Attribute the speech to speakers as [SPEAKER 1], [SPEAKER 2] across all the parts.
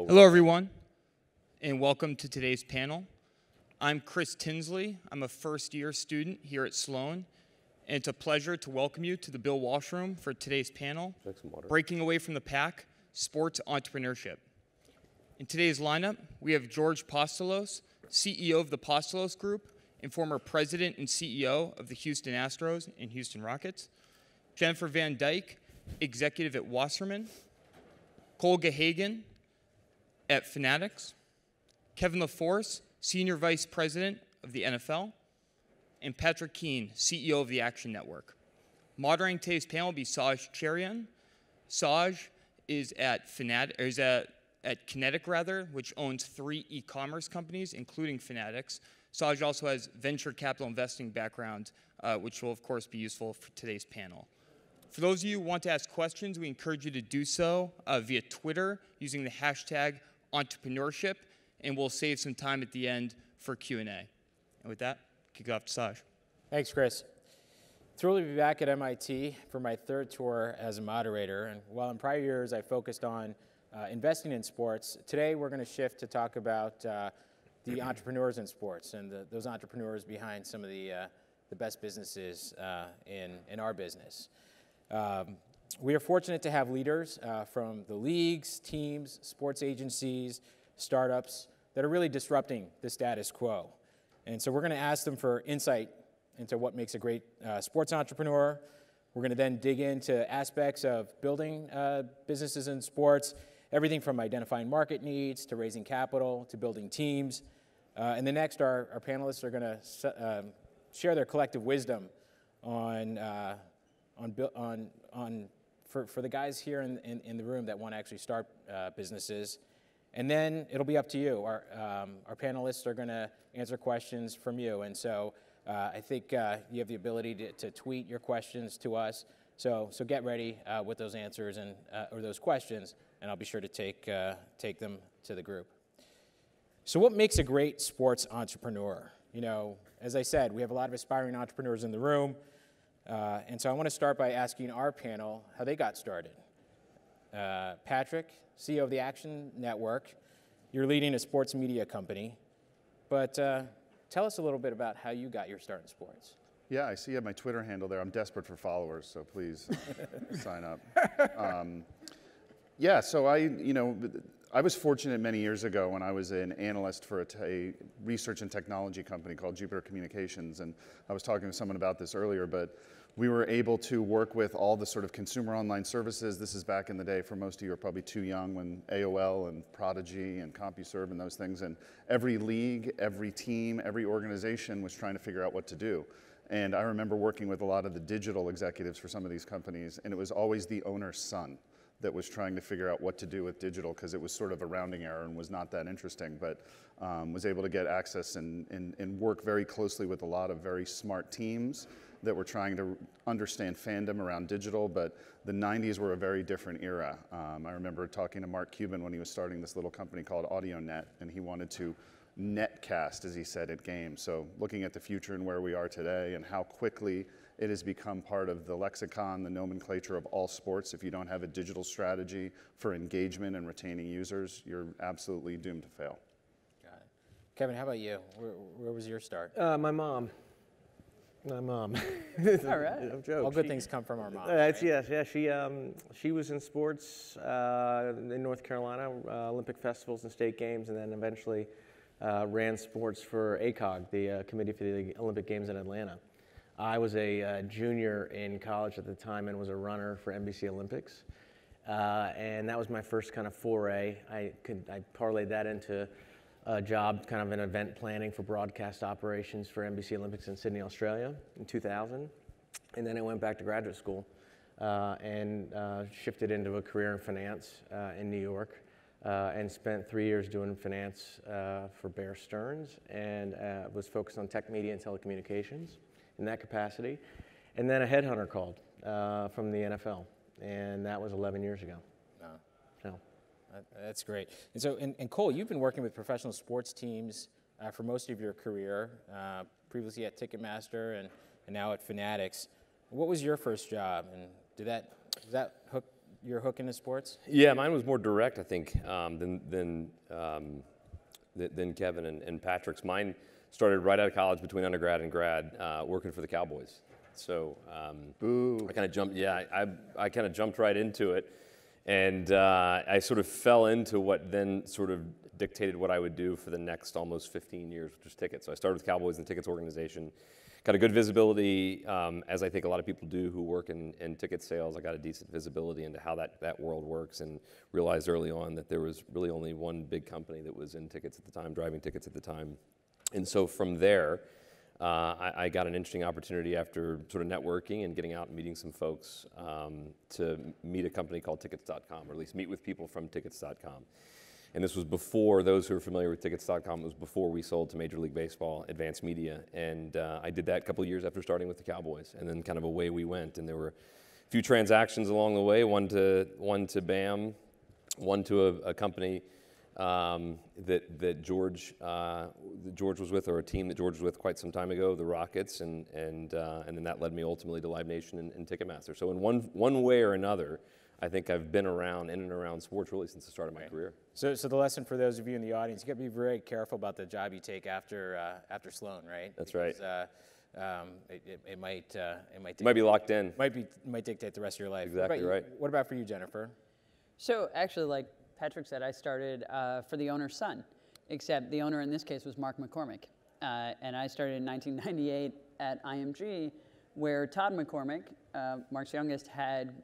[SPEAKER 1] Hello, everyone, and welcome to today's panel. I'm Chris Tinsley. I'm a first-year student here at Sloan, and it's a pleasure to welcome you to the Bill Walsh Room for today's panel, Breaking Away from the Pack, Sports Entrepreneurship. In today's lineup, we have George Postelos, CEO of the Postelos Group and former president and CEO of the Houston Astros and Houston Rockets, Jennifer Van Dyke, executive at Wasserman, Cole Gahagan at Fanatics, Kevin LaForce, Senior Vice President of the NFL, and Patrick Keane, CEO of the Action Network. Moderating today's panel will be Saj Cherian. Saj is at Kinetic, which owns 3 e-commerce companies, including Fanatics. Saj also has venture capital investing background, which will, of course, be useful for today's panel. For those of you who want to ask questions, we encourage you to do so via Twitter using the hashtag Entrepreneurship, and we'll save some time at the end for Q&A. And with that, kick it off to Saj.
[SPEAKER 2] Thanks, Chris. Thrilled to be back at MIT for my 3rd tour as a moderator. And while in prior years I focused on investing in sports, today we're going to shift to talk about the entrepreneurs in sports and those entrepreneurs behind some of the best businesses in our business. We are fortunate to have leaders from the leagues, teams, sports agencies, startups that are really disrupting the status quo. And so we're going to ask them for insight into what makes a great sports entrepreneur. We're going to then dig into aspects of building businesses in sports, everything from identifying market needs to raising capital to building teams. And then next, our panelists are going to share their collective wisdom for the guys here in the room that want to actually start businesses. And then it'll be up to you. Our panelists are going to answer questions from you. And so I think you have the ability to tweet your questions to us. So get ready with those answers and or those questions, and I'll be sure to take them to the group. So what makes a great sports entrepreneur? You know, as I said, we have a lot of aspiring entrepreneurs in the room. And so I want to start by asking our panel how they got started. Patrick, CEO of the Action Network, you're leading a sports media company, but tell us a little bit about how you got your start in sports.
[SPEAKER 3] Yeah, I see you have my Twitter handle there. I'm desperate for followers, so please sign up. Yeah, so I was fortunate many years ago when I was an analyst for a research and technology company called Jupiter Communications, and I was talking to someone about this earlier, but we were able to work with all the sort of consumer online services. This is back in the day, for most of you are probably too young, when AOL and Prodigy and CompuServe and those things, and every league, every team, every organization was trying to figure out what to do. And I remember working with a lot of the digital executives for some of these companies, and it was always the owner's son that was trying to figure out what to do with digital, because it was sort of a rounding error and was not that interesting, but was able to get access and work very closely with a lot of very smart teams that were trying to understand fandom around digital. But the 90s were a very different era. I remember talking to Mark Cuban when he was starting this little company called AudioNet, and he wanted to netcast, as he said, at games. So looking at the future and where we are today and how quickly it has become part of the lexicon, the nomenclature of all sports. If you don't have a digital strategy for engagement and retaining users, you're absolutely doomed to fail.
[SPEAKER 2] Got it. Kevin, how about you? Where was your start?
[SPEAKER 4] My mom. My mom.
[SPEAKER 2] All right.
[SPEAKER 4] No joke.
[SPEAKER 2] All good things come from our mom.
[SPEAKER 4] Right? Yes, yeah. She was in sports in North Carolina, Olympic festivals and state games, and then eventually ran sports for ACOG, the Committee for the Olympic Games in Atlanta. I was a junior in college at the time and was a runner for NBC Olympics. And that was my first kind of foray. I parlayed that into a job kind of in event planning for broadcast operations for NBC Olympics in Sydney, Australia in 2000. And then I went back to graduate school and shifted into a career in finance in New York and spent 3 years doing finance for Bear Stearns and was focused on tech, media, and telecommunications in that capacity. And then a headhunter called from the NFL, and that was 11 years ago.
[SPEAKER 2] Wow.
[SPEAKER 4] So.
[SPEAKER 2] That's great. And so, and Cole, you've been working with professional sports teams for most of your career, previously at Ticketmaster and now at Fanatics. What was your first job, and did that hook your hook into sports?
[SPEAKER 5] Yeah, mine was more direct, I think, than Kevin and Patrick's. Mine started right out of college, between undergrad and grad, working for the Cowboys. So I kind of jumped. Yeah, I kind of jumped right into it, and I sort of fell into what then sort of dictated what I would do for the next almost 15 years, which was tickets. So I started with Cowboys and the tickets organization. Got a good visibility, as I think a lot of people do who work in ticket sales. I got a decent visibility into how that world works, and realized early on that there was really only one big company that was in tickets at the time, driving tickets at the time. And so from there, I got an interesting opportunity after sort of networking and getting out and meeting some folks to meet a company called Tickets.com, or at least meet with people from Tickets.com. And this was before, those who are familiar with Tickets.com, it was before we sold to Major League Baseball, Advanced Media. And I did that a couple of years after starting with the Cowboys. And then kind of away we went. And there were a few transactions along the way, one to BAM, one to a company that George was with, or a team that George was with quite some time ago, the Rockets, and then that led me ultimately to Live Nation and Ticketmaster. So in one way or another, I think I've been around, in and around sports really since the start of my career.
[SPEAKER 2] So the lesson for those of you in the audience, you got to be very careful about the job you take after Sloan, right?
[SPEAKER 5] That's
[SPEAKER 2] because,
[SPEAKER 5] right.
[SPEAKER 2] It
[SPEAKER 5] Might be locked in.
[SPEAKER 2] Might dictate the rest of your life.
[SPEAKER 5] Exactly right.
[SPEAKER 2] What about for you, Jennifer?
[SPEAKER 6] So actually, like Patrick said, I started for the owner's son, except the owner in this case was Mark McCormick. And I started in 1998 at IMG, where Todd McCormick, Mark's youngest, had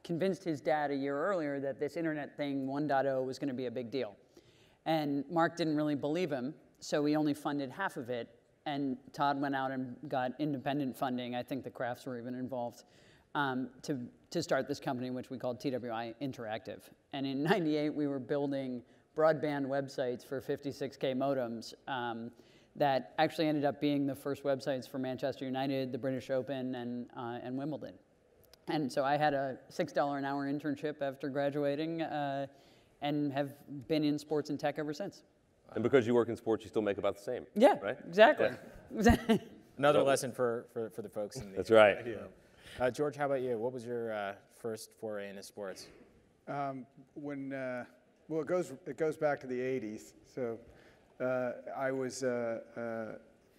[SPEAKER 6] convinced his dad a year earlier that this internet thing 1.0 was going to be a big deal. And Mark didn't really believe him, so he only funded half of it. And Todd went out and got independent funding. I think the Crafts were even involved to start this company, which we called TWI Interactive. And in '98, we were building broadband websites for 56K modems that actually ended up being the first websites for Manchester United, the British Open, and Wimbledon. And so I had a $6 an hour internship after graduating and have been in sports and tech ever since.
[SPEAKER 5] And because you work in sports, you still make about the same.
[SPEAKER 6] Yeah,
[SPEAKER 5] right?
[SPEAKER 6] Exactly.
[SPEAKER 5] Yeah.
[SPEAKER 2] Another lesson for the folks in the
[SPEAKER 5] That's right.
[SPEAKER 2] George, how about you? What was your first foray into sports?
[SPEAKER 7] Well, it goes back to the 80s. So I was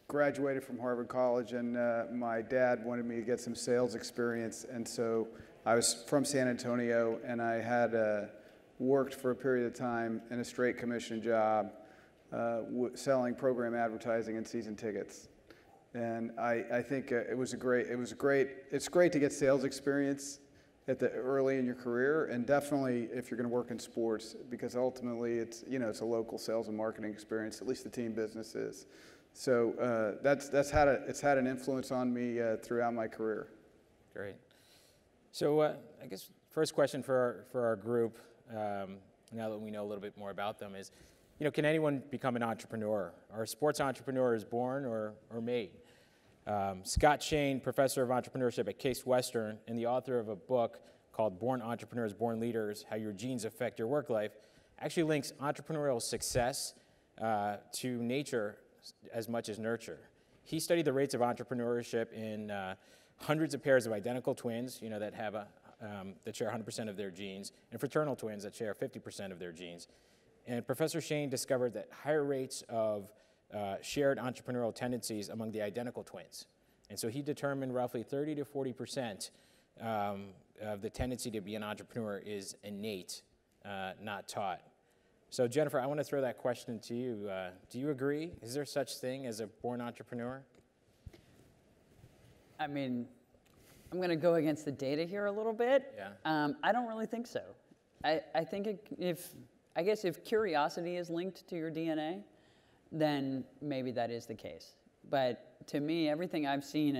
[SPEAKER 7] graduated from Harvard College, and my dad wanted me to get some sales experience. And so I was from San Antonio, and I had worked for a period of time in a straight commission job selling program advertising and season tickets. And I think it's great to get sales experience early in your career, and definitely if you're going to work in sports, because ultimately it's a local sales and marketing experience. At least the team business is. So it's had an influence on me throughout my career.
[SPEAKER 2] Great. So I guess first question for our group, now that we know a little bit more about them, is, can anyone become an entrepreneur? Are sports entrepreneurs born or made? Scott Shane, professor of entrepreneurship at Case Western and the author of a book called Born Entrepreneurs, Born Leaders, How Your Genes Affect Your Work Life, actually links entrepreneurial success to nature as much as nurture. He studied the rates of entrepreneurship in hundreds of pairs of identical twins, that have that share 100% of their genes, and fraternal twins that share 50% of their genes. And Professor Shane discovered that higher rates of shared entrepreneurial tendencies among the identical twins. And so he determined roughly 30 to 40% of the tendency to be an entrepreneur is innate, not taught. So Jennifer, I want to throw that question to you. Do you agree? Is there such thing as a born entrepreneur?
[SPEAKER 6] I mean, I'm going to go against the data here a little bit.
[SPEAKER 2] Yeah.
[SPEAKER 6] I don't really think so. I think if curiosity is linked to your DNA, then maybe that is the case. But to me, everything I've seen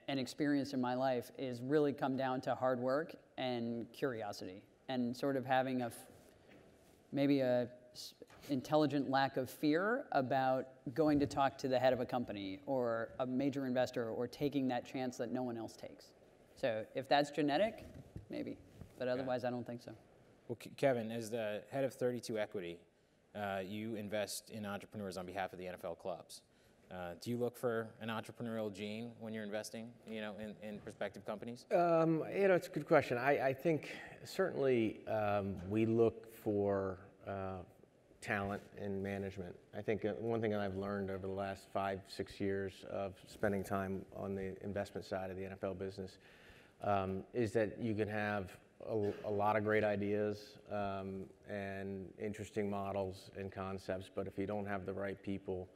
[SPEAKER 6] and experienced in my life is really come down to hard work and curiosity, and sort of having maybe a intelligent lack of fear about going to talk to the head of a company or a major investor, or taking that chance that no one else takes. So if that's genetic, maybe. But otherwise, I don't think so.
[SPEAKER 2] Well, Kevin, as the head of 32 Equity, you invest in entrepreneurs on behalf of the NFL clubs. Do you look for an entrepreneurial gene when you're investing, in prospective companies?
[SPEAKER 4] It's a good question. I think certainly we look for talent in management. I think one thing that I've learned over the last 5-6 years of spending time on the investment side of the NFL business is that you can have a lot of great ideas and interesting models and concepts, but if you don't have the right people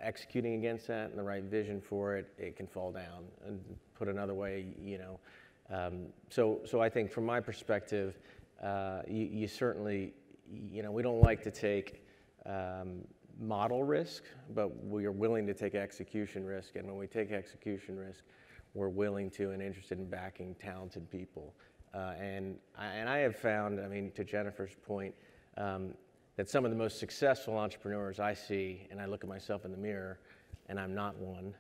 [SPEAKER 4] executing against that and the right vision for it, it can fall down. And put another way, so I think from my perspective, you certainly, we don't like to take model risk, but we are willing to take execution risk. And when we take execution risk, we're willing to and interested in backing talented people. And I have found, to Jennifer's point, that some of the most successful entrepreneurs I see, and I look at myself in the mirror, and I'm not one,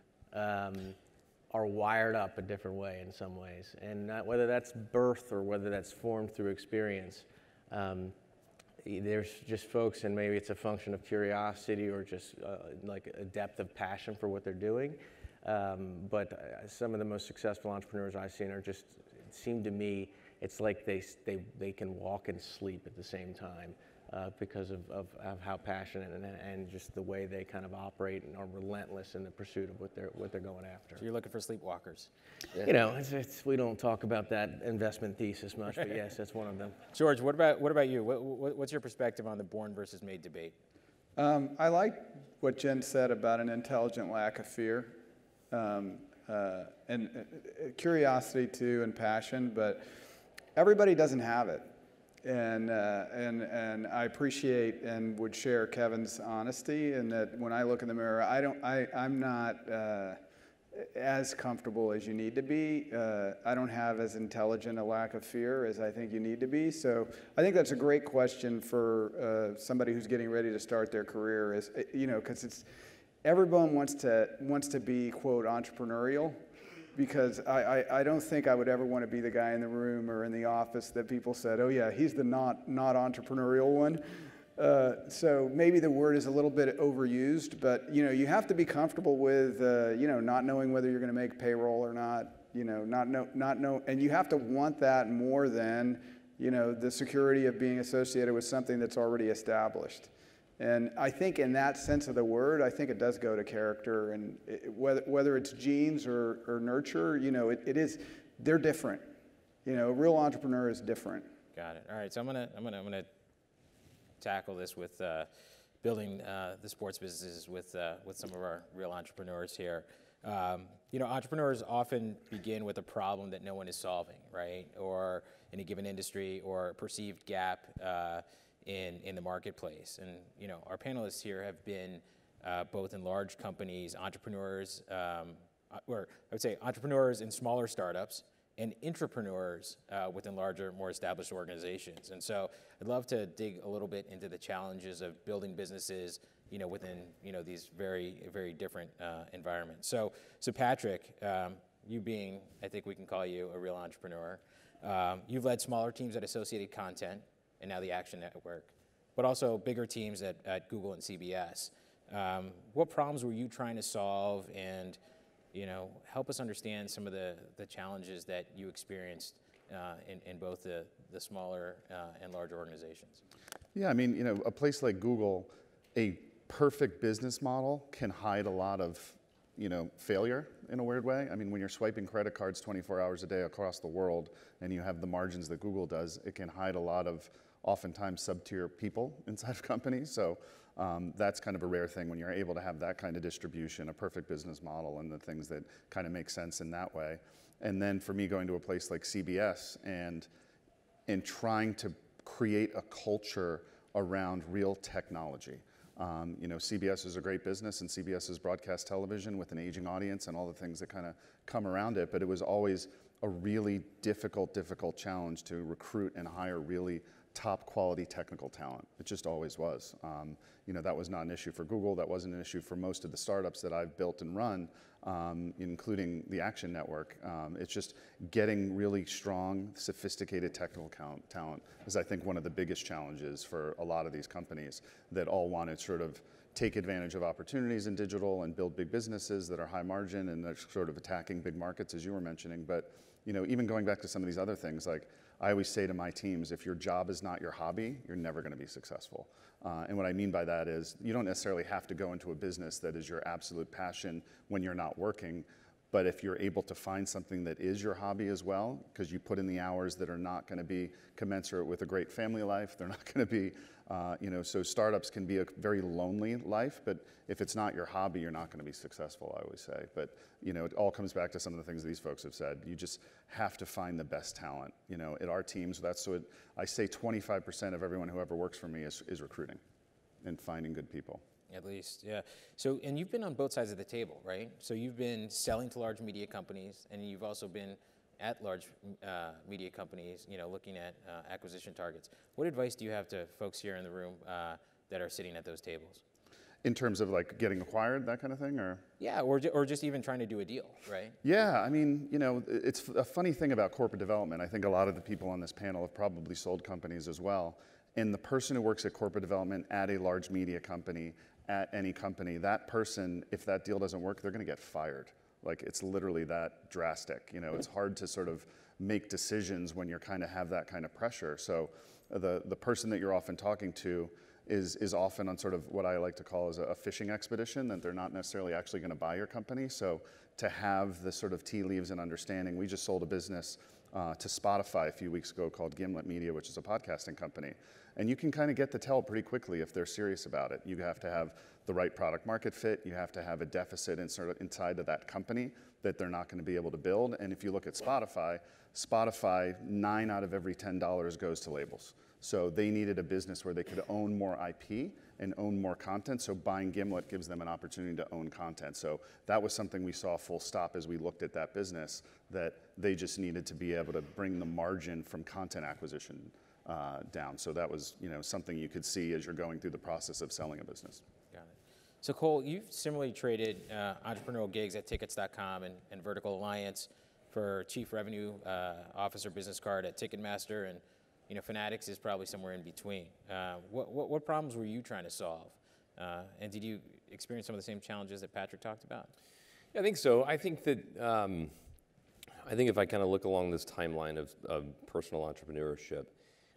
[SPEAKER 4] are wired up a different way in some ways. And whether that's birth or whether that's formed through experience, there's just folks, and maybe it's a function of curiosity or just like a depth of passion for what they're doing. But some of the most successful entrepreneurs I've seen are just, it seemed to me, it's like they can walk and sleep at the same time because of how passionate and just the way they kind of operate and are relentless in the pursuit of what they're going after.
[SPEAKER 2] So you're looking for sleepwalkers.
[SPEAKER 4] We don't talk about that investment thesis much, but yes, that's one of them.
[SPEAKER 2] George, what about you? What's your perspective on the born versus made debate?
[SPEAKER 7] I like what Jen said about an intelligent lack of fear. And curiosity too, and passion, but everybody doesn't have it. And I appreciate and would share Kevin's honesty in that when I look in the mirror, I'm not as comfortable as you need to be. I don't have as intelligent a lack of fear as I think you need to be. So I think that's a great question for somebody who's getting ready to start their career, is, because everyone wants to be, quote, entrepreneurial, because I don't think I would ever want to be the guy in the room or in the office that people said, oh yeah, he's the not entrepreneurial one. So maybe the word is a little bit overused, but you have to be comfortable with not knowing whether you're going to make payroll or not, and you have to want that more than the security of being associated with something that's already established. And I think in that sense of the word, I think it does go to character, and whether it's genes or nurture, they're different. A real entrepreneur is different.
[SPEAKER 2] Got it. All right, so I'm gonna tackle this with building the sports businesses with some of our real entrepreneurs here. Entrepreneurs often begin with a problem that no one is solving, right? Or in a given industry, or a perceived gap in the marketplace. And our panelists here have been both in large companies, entrepreneurs, or I would say entrepreneurs in smaller startups, and intrapreneurs within larger, more established organizations. And so I'd love to dig a little bit into the challenges of building businesses within these very, very different environments. So Patrick, you being, I think we can call you a real entrepreneur, you've led smaller teams at Associated Content, and now the Action Network, but also bigger teams at Google and CBS. What problems were you trying to solve, and help us understand some of the challenges that you experienced in both the smaller and larger organizations?
[SPEAKER 3] Yeah, a place like Google, a perfect business model can hide a lot of failure in a weird way. When you're swiping credit cards 24 hours a day across the world and you have the margins that Google does, it can hide a lot of oftentimes sub-tier people inside of companies. So that's kind of a rare thing when you're able to have that kind of distribution, a perfect business model, and the things that kind of make sense in that way. And then for me, going to a place like CBS and trying to create a culture around real technology. CBS is a great business, and CBS is broadcast television with an aging audience and all the things that kind of come around it, but it was always a really difficult challenge to recruit and hire really top quality technical talent. It just always was. You know, that was not an issue for Google. That wasn't an issue for most of the startups that I've built and run, including the Action Network. It's just getting really strong, sophisticated technical talent is, I think, one of the biggest challenges for a lot of these companies that all want to sort of take advantage of opportunities in digital and build big businesses that are high margin and they're sort of attacking big markets, as you were mentioning. But, you know, even going back to some of these other things, like I always say to my teams, if your job is not your hobby, you're never going to be successful. And what I mean by that is you don't necessarily have to go into a business that is your absolute passion when you're not working. But if you're able to find something that is your hobby as well, because you put in the hours that are not going to be commensurate with a great family life, they're not going to be, you know, so startups can be a very lonely life, but if it's not your hobby, you're not going to be successful, I always say. But, you know, it all comes back to some of the things these folks have said. You just have to find the best talent. You know, at our teams, that's what I say 25% of everyone who ever works for me is recruiting and finding good people.
[SPEAKER 2] At least, yeah. So, and you've been on both sides of the table, right? So you've been selling to large media companies, and you've also been at large media companies, you know, looking at acquisition targets. What advice do you have to folks here in the room that are sitting at those tables?
[SPEAKER 3] In terms of like getting acquired, that kind of thing, or?
[SPEAKER 2] Yeah, or just even trying to do a deal, right?
[SPEAKER 3] Yeah, I mean, you know, it's a funny thing about corporate development. I think a lot of the people on this panel have probably sold companies as well. And the person who works at corporate development at a large media company, at any company, that person, if that deal doesn't work, they're going to get fired. Like, it's literally that drastic. You know, it's hard to sort of make decisions when you're kind of have that kind of pressure. So the person that you're often talking to is often on sort of what I like to call as a fishing expedition, that they're not necessarily actually going to buy your company. So to have the sort of tea leaves and understanding, we just sold a business to Spotify a few weeks ago called Gimlet Media, which is a podcasting company. And you can kind of get the tell pretty quickly if they're serious about it. You have to have the right product market fit. You have to have a deficit inside of that company that they're not going to be able to build. And if you look at Spotify, 9 out of every $10 goes to labels. So they needed a business where they could own more IP and own more content. So buying Gimlet gives them an opportunity to own content. So that was something we saw full stop as we looked at that business, that they just needed to be able to bring the margin from content acquisition down. So that was, you know, something you could see as you're going through the process of selling a business.
[SPEAKER 2] Got it. So Cole, you've similarly traded entrepreneurial gigs at tickets.com and Vertical Alliance for Chief Revenue Officer business card at Ticketmaster, and you know, Fanatics is probably somewhere in between. What problems were you trying to solve? And did you experience some of the same challenges that Patrick talked about?
[SPEAKER 5] Yeah, I think so. I think that, I think if I kind of look along this timeline of personal entrepreneurship,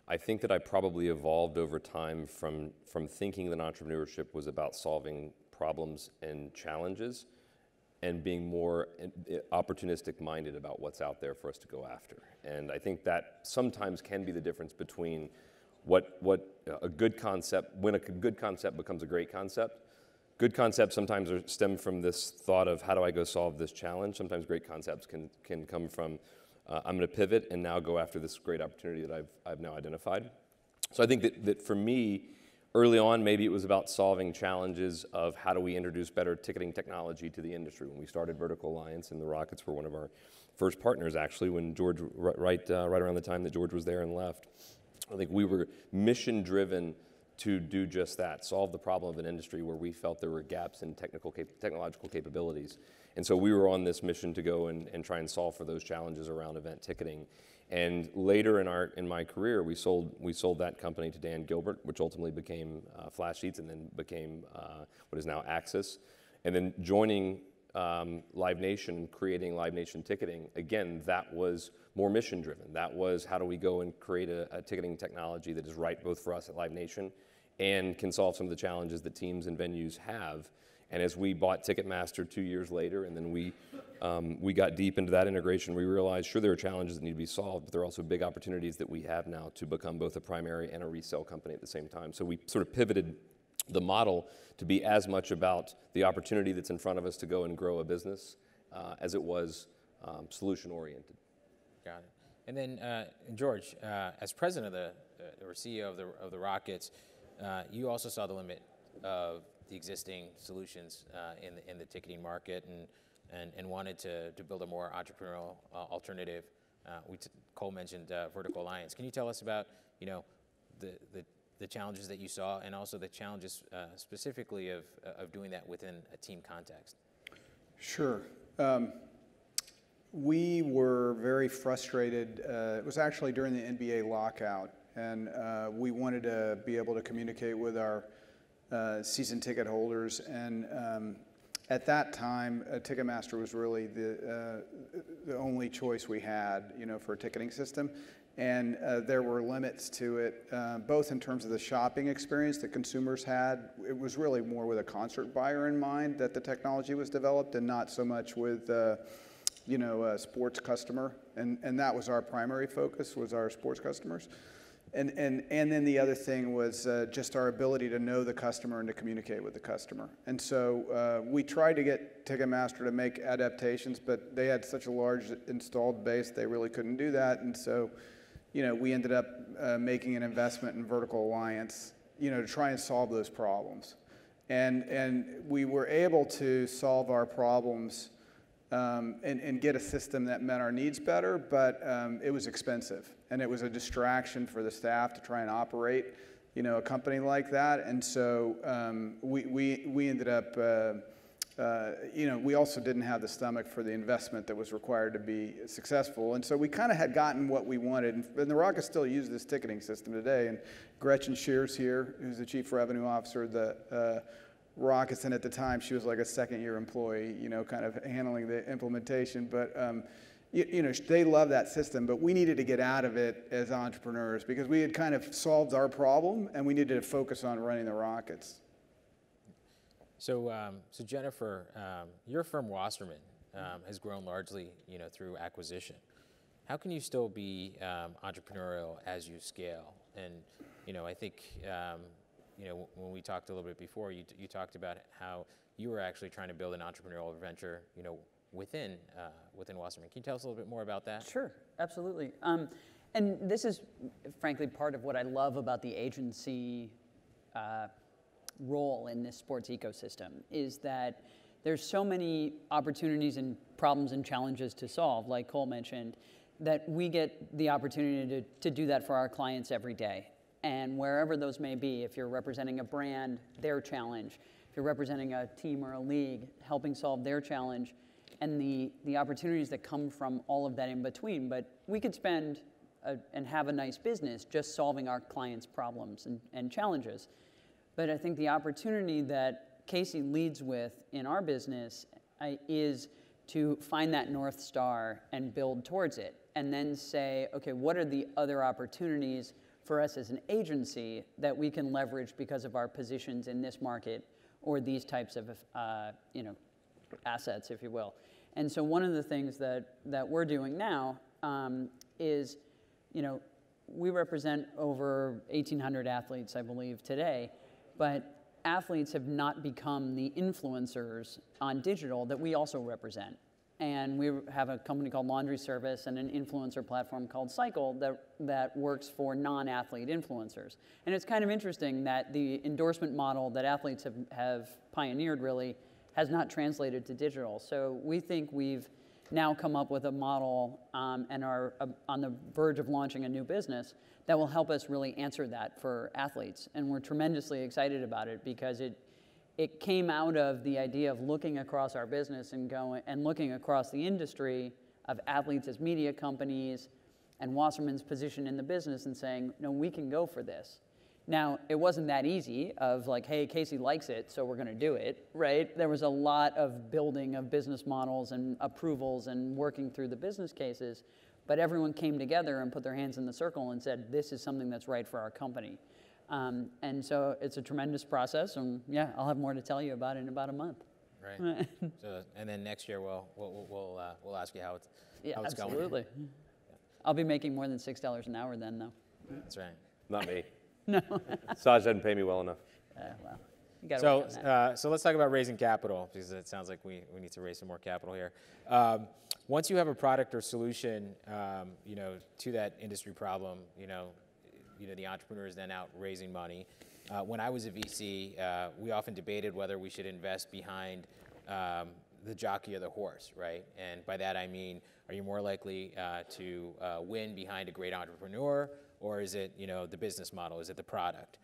[SPEAKER 5] I think that I probably evolved over time from thinking that entrepreneurship was about solving problems and challenges and being more opportunistic minded about what's out there for us to go after. And I think that sometimes can be the difference between what a good concept, when a good concept becomes a great concept. Good concepts sometimes stem from this thought of how do I go solve this challenge. Sometimes great concepts can come from I'm going to pivot and now go after this great opportunity that I've now identified. So I think that for me, early on, maybe it was about solving challenges of how do we introduce better ticketing technology to the industry. When we started Vertical Alliance, and the Rockets were one of our first partners, actually, when George, right around the time that George was there and left. I think we were mission-driven to do just that, solve the problem of an industry where we felt there were gaps in technological capabilities. And so we were on this mission to go and try and solve for those challenges around event ticketing. And later in my career, we sold that company to Dan Gilbert, which ultimately became Flash Seats and then became what is now Axis. And then joining Live Nation, creating Live Nation ticketing, again, that was more mission driven. That was how do we go and create a ticketing technology that is right both for us at Live Nation and can solve some of the challenges that teams and venues have. And as we bought Ticketmaster 2 years later, and then we got deep into that integration, we realized, sure, there are challenges that need to be solved, but there are also big opportunities that we have now to become both a primary and a resale company at the same time. So we sort of pivoted the model to be as much about the opportunity that's in front of us to go and grow a business as it was solution-oriented.
[SPEAKER 2] Got it. And then, George, as president of or CEO of the Rockets, you also saw the limit of the existing solutions in the ticketing market and wanted to build a more entrepreneurial alternative. Cole mentioned Vertical Alliance. Can you tell us about, you know, the challenges that you saw, and also the challenges specifically of doing that within a team context?
[SPEAKER 7] Sure. We were very frustrated. It was actually during the NBA lockout, and we wanted to be able to communicate with our season ticket holders. And at that time, Ticketmaster was really the only choice we had, for a ticketing system. And there were limits to it, both in terms of the shopping experience that consumers had. It was really more with a concert buyer in mind that the technology was developed, and not so much with a sports customer. And that was our primary focus, was our sports customers. And then the other thing was just our ability to know the customer and to communicate with the customer. And so we tried to get Ticketmaster to make adaptations, but they had such a large installed base, they really couldn't do that. And so, we ended up making an investment in Vertical Alliance, to try and solve those problems. And we were able to solve our problems and get a system that met our needs better, but it was expensive, and it was a distraction for the staff to try and operate, a company like that. And so we ended up, we also didn't have the stomach for the investment that was required to be successful. And so we kind of had gotten what we wanted, and the Rockets still use this ticketing system today. And Gretchen Shears here, who's the Chief Revenue Officer, the Rockets, and at the time she was like a second-year employee, kind of handling the implementation. But they love that system, but we needed to get out of it as entrepreneurs because we had kind of solved our problem, and we needed to focus on running the Rockets.
[SPEAKER 2] So, Jennifer, your firm Wasserman has grown largely, through acquisition. How can you still be entrepreneurial as you scale? And, I think. When we talked a little bit before, you talked about how you were actually trying to build an entrepreneurial venture, within Wasserman. Can you tell us a little bit more about that?
[SPEAKER 6] Sure, absolutely. And this is, frankly, part of what I love about the agency role in this sports ecosystem, is that there's so many opportunities and problems and challenges to solve, like Cole mentioned, that we get the opportunity to do that for our clients every day. And wherever those may be, if you're representing a brand, their challenge, if you're representing a team or a league, helping solve their challenge, and the opportunities that come from all of that in between. But we could spend and have a nice business just solving our clients' problems and challenges. But I think the opportunity that Casey leads with in our business is to find that North Star and build towards it, and then say, okay, what are the other opportunities for us as an agency that we can leverage because of our positions in this market or these types of assets, if you will. And so one of the things that we're doing now is, we represent over 1,800 athletes, I believe, today, but athletes have not become the influencers on digital that we also represent. And we have a company called Laundry Service and an influencer platform called Cycle that works for non-athlete influencers. And it's kind of interesting that the endorsement model that athletes have pioneered really has not translated to digital. So we think we've now come up with a model and are on the verge of launching a new business that will help us really answer that for athletes. And we're tremendously excited about it because it came out of the idea of looking across our business and looking across the industry of athletes as media companies and Wasserman's position in the business and saying, no, we can go for this. Now, it wasn't that easy of like, hey, Casey likes it, so we're going to do it, right? There was a lot of building of business models and approvals and working through the business cases, but everyone came together and put their hands in the circle and said, this is something that's right for our company. And so it's a tremendous process, and yeah, I'll have more to tell you about it in about a month.
[SPEAKER 2] Right. And then next year we'll ask you how it's going.
[SPEAKER 6] Absolutely. I'll be making more than $6 an hour then, though.
[SPEAKER 2] That's right.
[SPEAKER 5] Not me.
[SPEAKER 6] No.
[SPEAKER 5] Saj doesn't pay me well enough.
[SPEAKER 6] Well, you gotta work on that.
[SPEAKER 2] So let's talk about raising capital, because it sounds like we need to raise some more capital here. Once you have a product or solution, to that industry problem, the entrepreneur is then out raising money. When I was a VC, we often debated whether we should invest behind the jockey or the horse, right? And by that I mean, are you more likely to win behind a great entrepreneur or is it, the business model? Is it the product?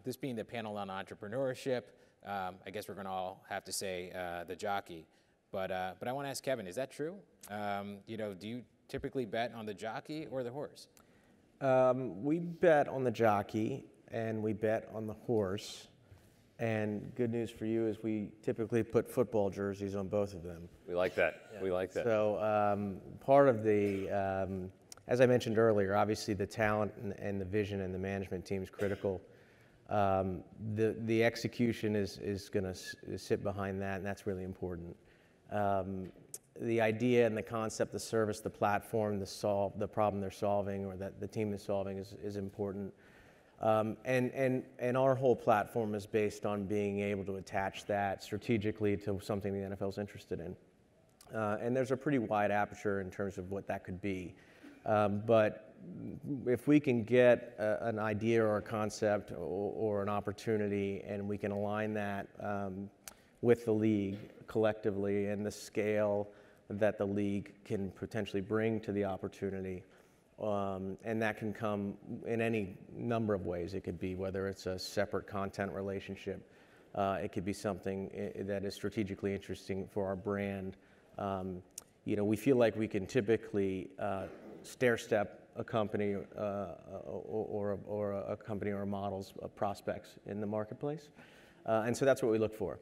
[SPEAKER 2] This being the panel on entrepreneurship, I guess we're going to all have to say the jockey. But I want to ask Kevin, is that true? Do you typically bet on the jockey or the horse?
[SPEAKER 4] We bet on the jockey and we bet on the horse. And good news for you is we typically put football jerseys on both of them.
[SPEAKER 5] We like that. Yeah. We like that.
[SPEAKER 4] So part of the, as I mentioned earlier, obviously the talent and the vision and the management team is critical. The execution is going to sit behind that, and that's really important. The idea and the concept, the service, the platform, the problem they're solving or that the team is solving is important. And our whole platform is based on being able to attach that strategically to something the NFL is interested in. And there's a pretty wide aperture in terms of what that could be. But if we can get an idea or a concept or an opportunity and we can align that with the league collectively and the scale that the league can potentially bring to the opportunity, and that can come in any number of ways. It could be whether it's a separate content relationship. It could be something that is strategically interesting for our brand. We feel like we can typically stair-step a company or a company or a model's prospects in the marketplace. And so that's what we look for.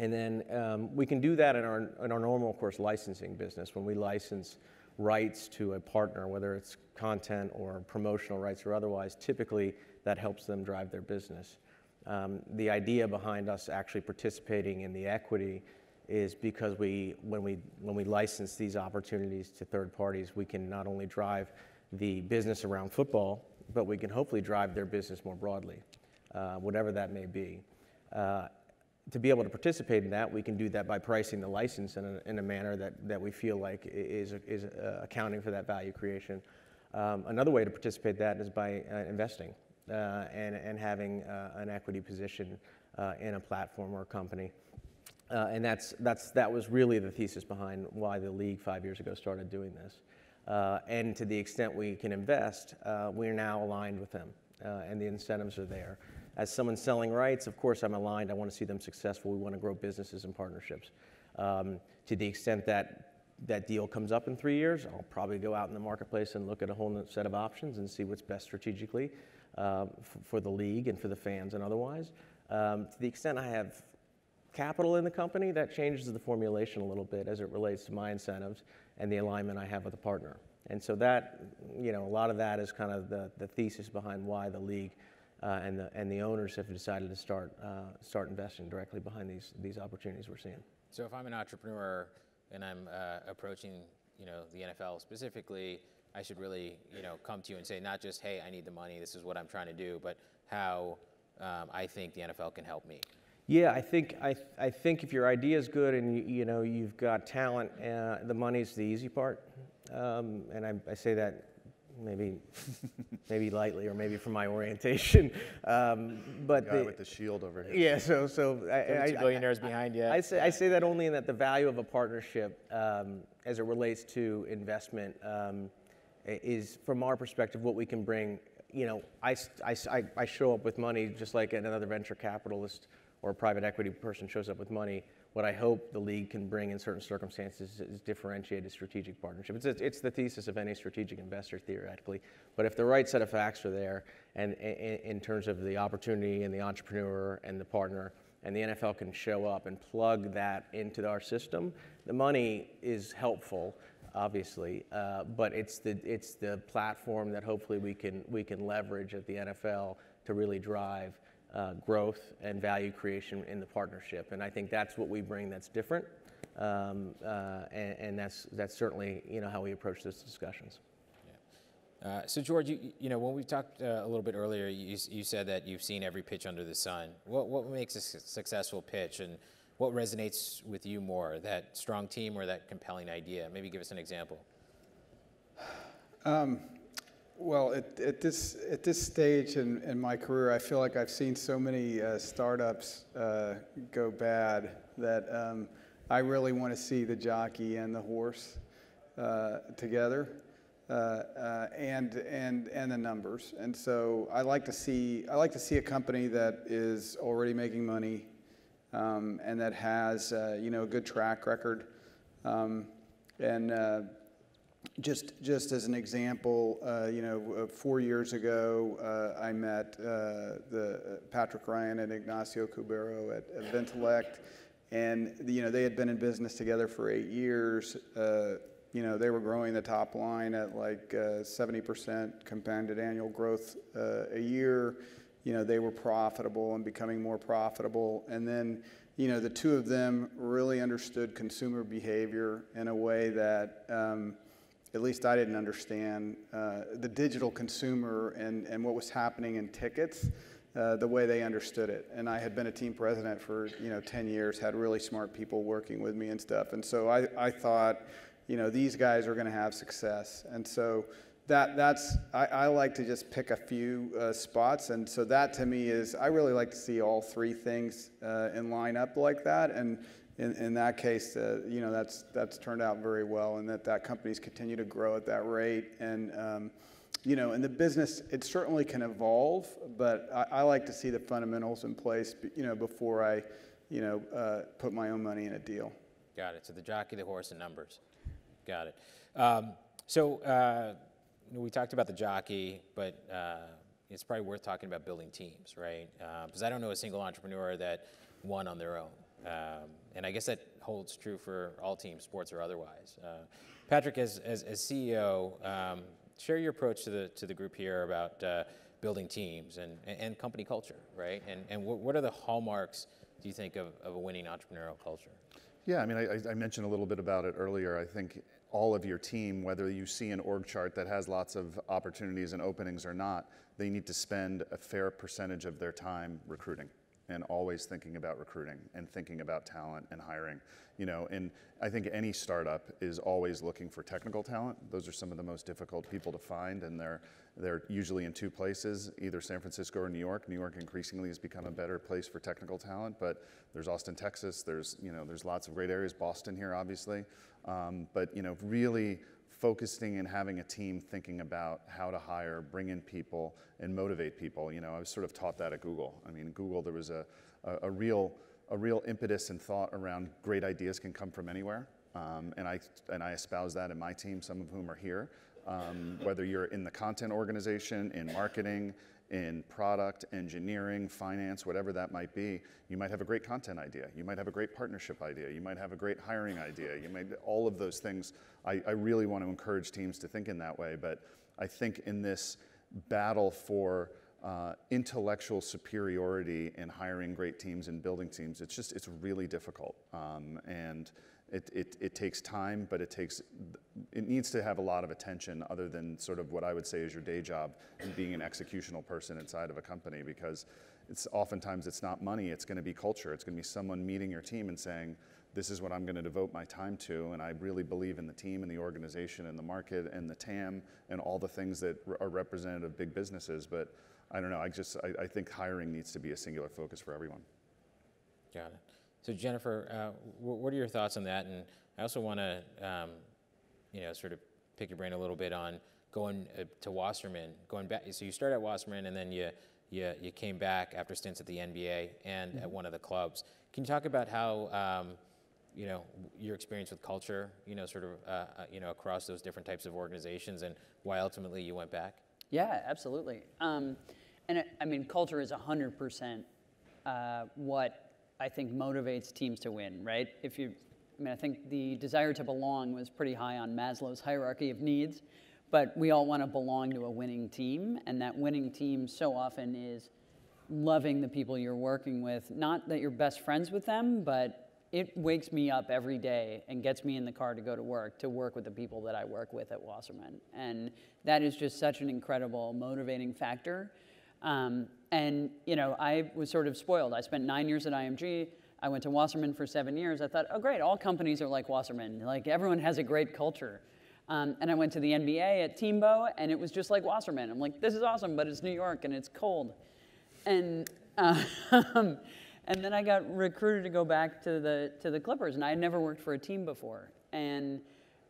[SPEAKER 4] And then we can do that in our normal, of course, licensing business. When we license rights to a partner, whether it's content or promotional rights or otherwise, typically that helps them drive their business. The idea behind us actually participating in the equity is because when we license these opportunities to third parties, we can not only drive the business around football, but we can hopefully drive their business more broadly, whatever that may be. To be able to participate in that, we can do that by pricing the license in a manner that we feel like is accounting for that value creation. Another way to participate in that is by investing and having an equity position in a platform or a company. And that was really the thesis behind why the league 5 years ago started doing this. And to the extent we can invest, we're now aligned with them, and the incentives are there. As someone selling rights, of course I'm aligned. I want to see them successful. We want to grow businesses and partnerships. To the extent that that deal comes up in 3 years, I'll probably go out in the marketplace and look at a whole new set of options and see what's best strategically for the league and for the fans and otherwise. To the extent I have capital in the company, that changes the formulation a little bit as it relates to my incentives and the alignment I have with the partner. And so that, a lot of that is kind of the thesis behind why the league and the owners have decided to start investing directly behind these opportunities we're seeing.
[SPEAKER 2] So if I'm an entrepreneur and I'm approaching, the NFL specifically, I should really, come to you and say not just, hey, I need the money, this is what I'm trying to do, but how I think the NFL can help me.
[SPEAKER 4] Yeah, I think if your idea is good and you've got talent, the money's the easy part, and I say that maybe lightly or maybe from my orientation, but
[SPEAKER 3] the guy with the shield over here.
[SPEAKER 4] Yeah, so
[SPEAKER 2] I billionaires behind you.
[SPEAKER 4] I say that only in that the value of a partnership, as it relates to investment, is from our perspective what we can bring. I show up with money just like another venture capitalist or a private equity person shows up with money. What I hope the league can bring in certain circumstances is differentiated strategic partnership. It's the thesis of any strategic investor theoretically, but if the right set of facts are there, and in terms of the opportunity and the entrepreneur and the partner, and the NFL can show up and plug that into our system, the money is helpful, obviously, but it's the platform that hopefully we can leverage at the NFL to really drive growth and value creation in the partnership, and I think that's what we bring that's different, and that's certainly how we approach those discussions.
[SPEAKER 2] Yeah. So George, when we talked a little bit earlier, you said that you've seen every pitch under the sun. What makes a successful pitch, and what resonates with you more, that strong team or that compelling idea? Maybe give us an example.
[SPEAKER 7] Well, at this stage in my career, I feel like I've seen so many startups go bad that I really want to see the jockey and the horse together. and the numbers. And so I like to see a company that is already making money, and that has a good track record. Just as an example, 4 years ago, I met Patrick Ryan and Ignacio Cubero at Ventilect, and they had been in business together for 8 years. They were growing the top line at like 70% compounded annual growth a year. They were profitable and becoming more profitable, and then the two of them really understood consumer behavior in a way that at least I didn't understand the digital consumer and what was happening in tickets the way they understood it. And I had been a team president for 10 years, had really smart people working with me and stuff. And so I thought, these guys are going to have success. And so I like to just pick a few spots. And so that to me is, I really like to see all three things in line up like that. And in that case, that's turned out very well, and that company's continue to grow at that rate. And in the business, it certainly can evolve, but I like to see the fundamentals in place, before I, put my own money in a deal.
[SPEAKER 2] Got it. So the jockey, the horse, and numbers. Got it. We talked about the jockey, but it's probably worth talking about building teams, right? Because I don't know a single entrepreneur that won on their own. And I guess that holds true for all teams, sports or otherwise. Patrick, as CEO, share your approach to the group here about building teams and company culture, right? And what are the hallmarks, do you think, of a winning entrepreneurial culture?
[SPEAKER 3] Yeah, I mean, I mentioned a little bit about it earlier. I think all of your team, whether you see an org chart that has lots of opportunities and openings or not, they need to spend a fair percentage of their time recruiting, and always thinking about recruiting and thinking about talent and hiring. And I think any startup is always looking for technical talent. Those are some of the most difficult people to find, and they're usually in two places, either San Francisco or New York. New York increasingly has become a better place for technical talent, but there's Austin, Texas. There's lots of great areas. Boston here, obviously. But really focusing and having a team thinking about how to hire, bring in people, and motivate people. I was sort of taught that at Google. I mean, Google, there was a real impetus and thought around great ideas can come from anywhere, and I espouse that in my team, some of whom are here. Whether you're in the content organization, in marketing, in product, engineering, finance, whatever that might be, you might have a great content idea. You might have a great partnership idea. You might have a great hiring idea. All of those things. I really want to encourage teams to think in that way. But I think in this battle for intellectual superiority in hiring great teams and building teams, it's really difficult. And it takes time, but it needs to have a lot of attention other than sort of what I would say is your day job and being an executional person inside of a company, because oftentimes it's not money, it's going to be culture. It's going to be someone meeting your team and saying, this is what I'm going to devote my time to, and I really believe in the team and the organization and the market and the TAM and all the things that are representative of big businesses. But I don't know, I think hiring needs to be a singular focus for everyone.
[SPEAKER 2] Got it. So Jennifer, what are your thoughts on that? And I also want to, sort of pick your brain a little bit on going to Wasserman, going back. So you started at Wasserman, and then you came back after stints at the NBA and at one of the clubs. Can you talk about how, your experience with culture, across those different types of organizations, and why ultimately you went back?
[SPEAKER 6] Yeah, absolutely. Culture is 100% what I think motivates teams to win, right? I think the desire to belong was pretty high on Maslow's hierarchy of needs, but we all want to belong to a winning team, and that winning team so often is loving the people you're working with. Not that you're best friends with them, but it wakes me up every day and gets me in the car to go to work with the people that I work with at Wasserman. And that is just such an incredible motivating factor. I was sort of spoiled. I spent 9 years at IMG. I went to Wasserman for 7 years. I thought, oh great, all companies are like Wasserman. Like everyone has a great culture. And I went to the NBA at Teambo, and it was just like Wasserman. I'm like, this is awesome, but it's New York and it's cold. And then I got recruited to go back to the Clippers, and I had never worked for a team before. And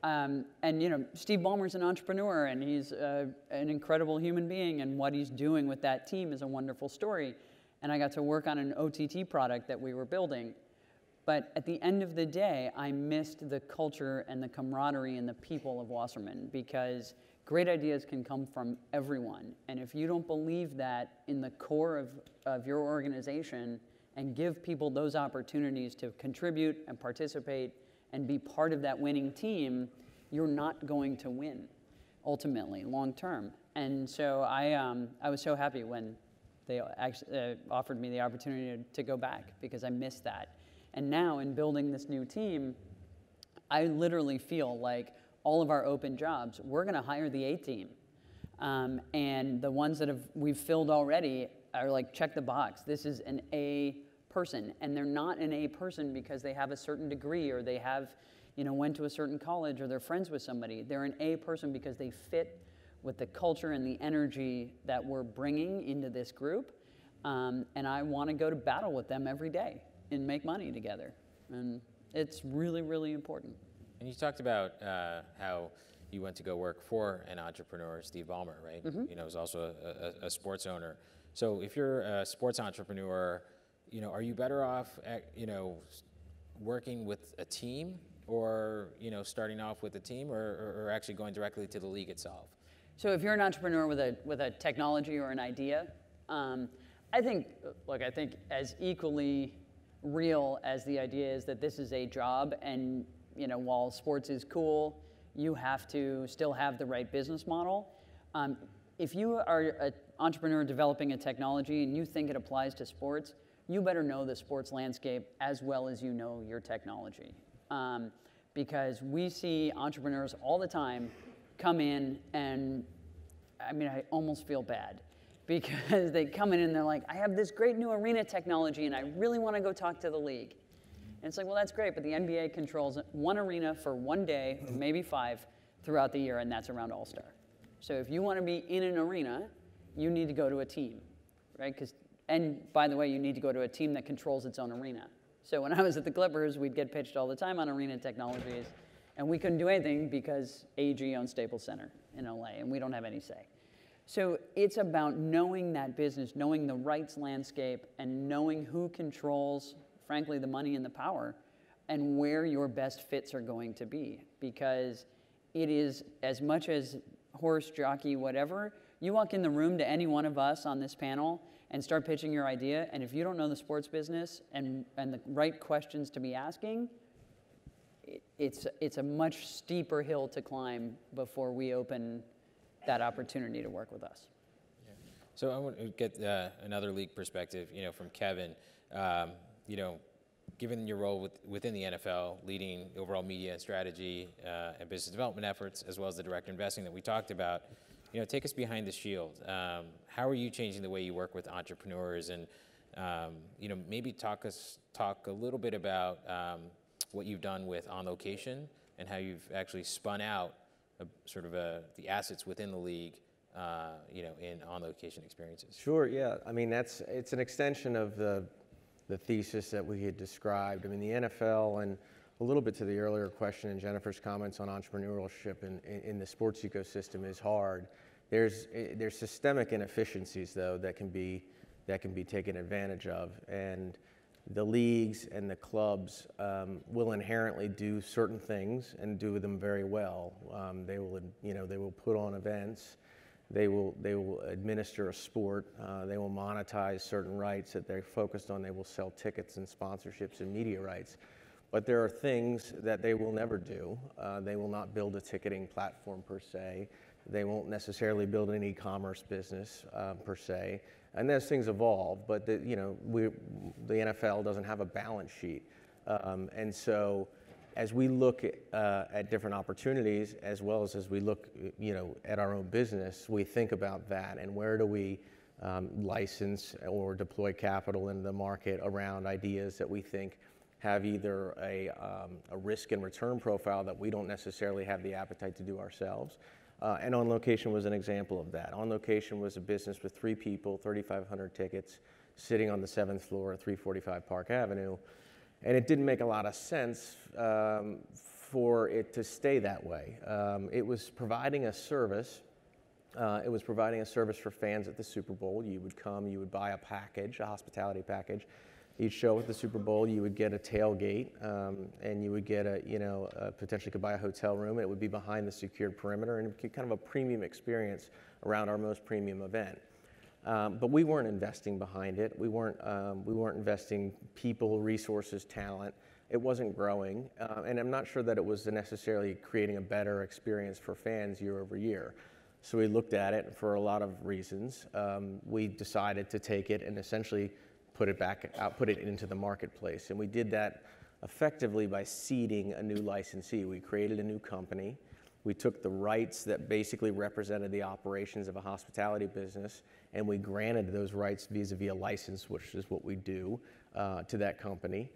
[SPEAKER 6] And you know, Steve Ballmer's an entrepreneur, and he's an incredible human being, and what he's doing with that team is a wonderful story. And I got to work on an OTT product that we were building. But at the end of the day, I missed the culture and the camaraderie and the people of Wasserman, because great ideas can come from everyone. And if you don't believe that in the core of your organization and give people those opportunities to contribute and participate and be part of that winning team, you're not going to win, ultimately, long term. And so I was so happy when they actually offered me the opportunity to go back, because I missed that. And now in building this new team, I literally feel like all of our open jobs, we're going to hire the A team. And the ones that we've filled already are like, check the box. This is an A person. And they're not an A person because they have a certain degree, or they have, you know, went to a certain college, or they're friends with somebody. They're an A person because they fit with the culture and the energy that we're bringing into this group. And I want to go to battle with them every day and make money together. And it's really, really important.
[SPEAKER 2] And you talked about how you went to go work for an entrepreneur, Steve Ballmer, right? Mm-hmm. You know, who's also a sports owner. So if you're a sports entrepreneur, you know, are you better off at, you know, working with a team, or, you know, starting off with a team, or actually going directly to the league itself?
[SPEAKER 6] So if you're an entrepreneur with a technology or an idea, I think as equally real as the idea is that this is a job, and you know, while sports is cool, you have to still have the right business model. If you are an entrepreneur developing a technology and you think it applies to sports, you better know the sports landscape as well as you know your technology. Because we see entrepreneurs all the time come in, and I mean, I almost feel bad, because they come in and they're like, I have this great new arena technology and I really want to go talk to the league. And it's like, well, that's great, but the NBA controls one arena for one day, maybe 5, throughout the year, and that's around All-Star. So if you want to be in an arena, you need to go to a team, right? And by the way, you need to go to a team that controls its own arena. So when I was at the Clippers, we'd get pitched all the time on arena technologies, and we couldn't do anything because AEG owns Staples Center in LA, and we don't have any say. So it's about knowing that business, knowing the rights landscape, and knowing who controls, frankly, the money and the power, and where your best fits are going to be. Because it is, as much as horse, jockey, whatever, you walk in the room to any one of us on this panel and start pitching your idea, and if you don't know the sports business and the right questions to be asking, it's a much steeper hill to climb before we open that opportunity to work with us.
[SPEAKER 2] Yeah. So I want to get another league perspective, you know, from Kevin. You know, given your role within the NFL, leading overall media and strategy and business development efforts, as well as the direct investing that we talked about, you know, take us behind the shield. How are you changing the way you work with entrepreneurs, and you know, maybe talk a little bit about what you've done with On Location and how you've actually spun out the assets within the league, you know, in on-location experiences.
[SPEAKER 4] Sure, yeah. I mean, it's an extension of the thesis that we had described. I mean, the NFL, and a little bit to the earlier question and Jennifer's comments on entrepreneurship in the sports ecosystem, is hard. There's systemic inefficiencies, though, that can be taken advantage of, and the leagues and the clubs will inherently do certain things and do them very well. They will put on events. They will administer a sport. They will monetize certain rights that they're focused on. They will sell tickets and sponsorships and media rights. But there are things that they will never do. They will not build a ticketing platform per se. They won't necessarily build an e-commerce business per se. And those things evolve, but the NFL doesn't have a balance sheet. And so as we look at different opportunities, as well as we look, you know, at our own business, we think about that, and where do we license or deploy capital in the market around ideas that we think have either a risk and return profile that we don't necessarily have the appetite to do ourselves. And On Location was an example of that. On Location was a business with 3 people, 3,500 tickets, sitting on the 7th floor at 345 Park Avenue. And it didn't make a lot of sense for it to stay that way. It was providing a service. It was providing a service for fans at the Super Bowl. You would come, you would buy a package, a hospitality package. You'd show at the Super Bowl, you would get a tailgate, and you would get potentially could buy a hotel room. It would be behind the secured perimeter, and it would be kind of a premium experience around our most premium event. But we weren't investing behind it. We weren't investing people, resources, talent. It wasn't growing, and I'm not sure that it was necessarily creating a better experience for fans year over year. So we looked at it for a lot of reasons. We decided to take it and essentially put it into the marketplace, and we did that effectively by seeding a new licensee. We created a new company. We took the rights that basically represented the operations of a hospitality business, and we granted those rights vis-a-vis a license, which is what we do, to that company.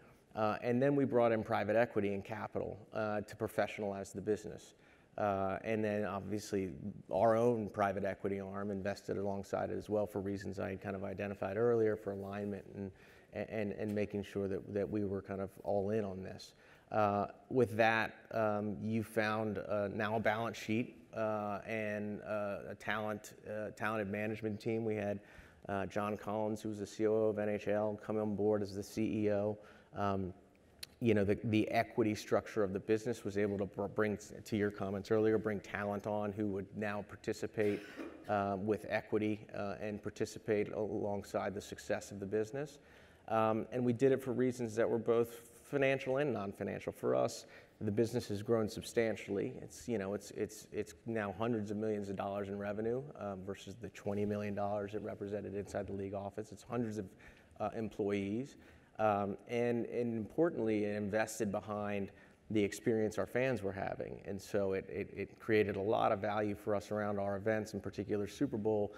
[SPEAKER 4] And then we brought in private equity and capital to professionalize the business. And then obviously our own private equity arm invested alongside it as well for reasons I kind of identified earlier, for alignment and making sure that we were kind of all in on this. With that, you found now a balance sheet and a talented management team. We had John Collins, who was the COO of NHL, come on board as the CEO. The equity structure of the business was able to bring, to your comments earlier, bring talent on who would now participate with equity and participate alongside the success of the business. And we did it for reasons that were both financial and non-financial. For us, the business has grown substantially. It's now hundreds of millions of dollars in revenue versus the $20 million it represented inside the league office. It's hundreds of employees. And importantly, it invested behind the experience our fans were having. And so it created a lot of value for us around our events, in particular Super Bowl,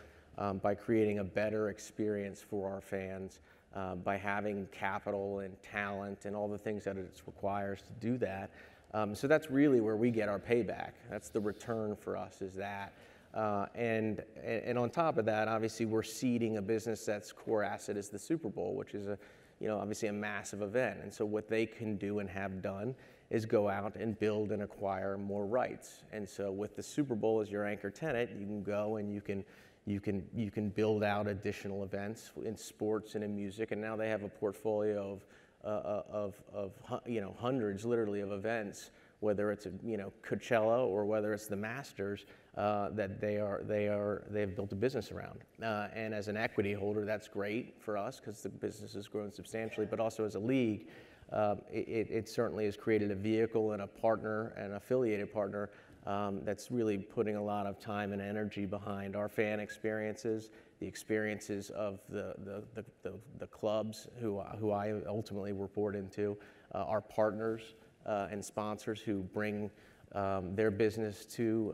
[SPEAKER 4] by creating a better experience for our fans, by having capital and talent and all the things that it requires to do that. So that's really where we get our payback. That's the return for us, is that. And on top of that, obviously, we're seeding a business that's core asset is the Super Bowl, which is obviously a massive event. And so what they can do and have done is go out and build and acquire more rights. And so with the Super Bowl as your anchor tenant, you can go and you can build out additional events in sports and in music. And now they have a portfolio of hundreds, literally, of events, whether it's Coachella or whether it's the Masters, that they've built a business around. And as an equity holder, that's great for us because the business has grown substantially, but also as a league, it certainly has created a vehicle and a partner, an affiliated partner, that's really putting a lot of time and energy behind our fan experiences, the experiences of the clubs who I ultimately report into, our partners and sponsors who bring their business to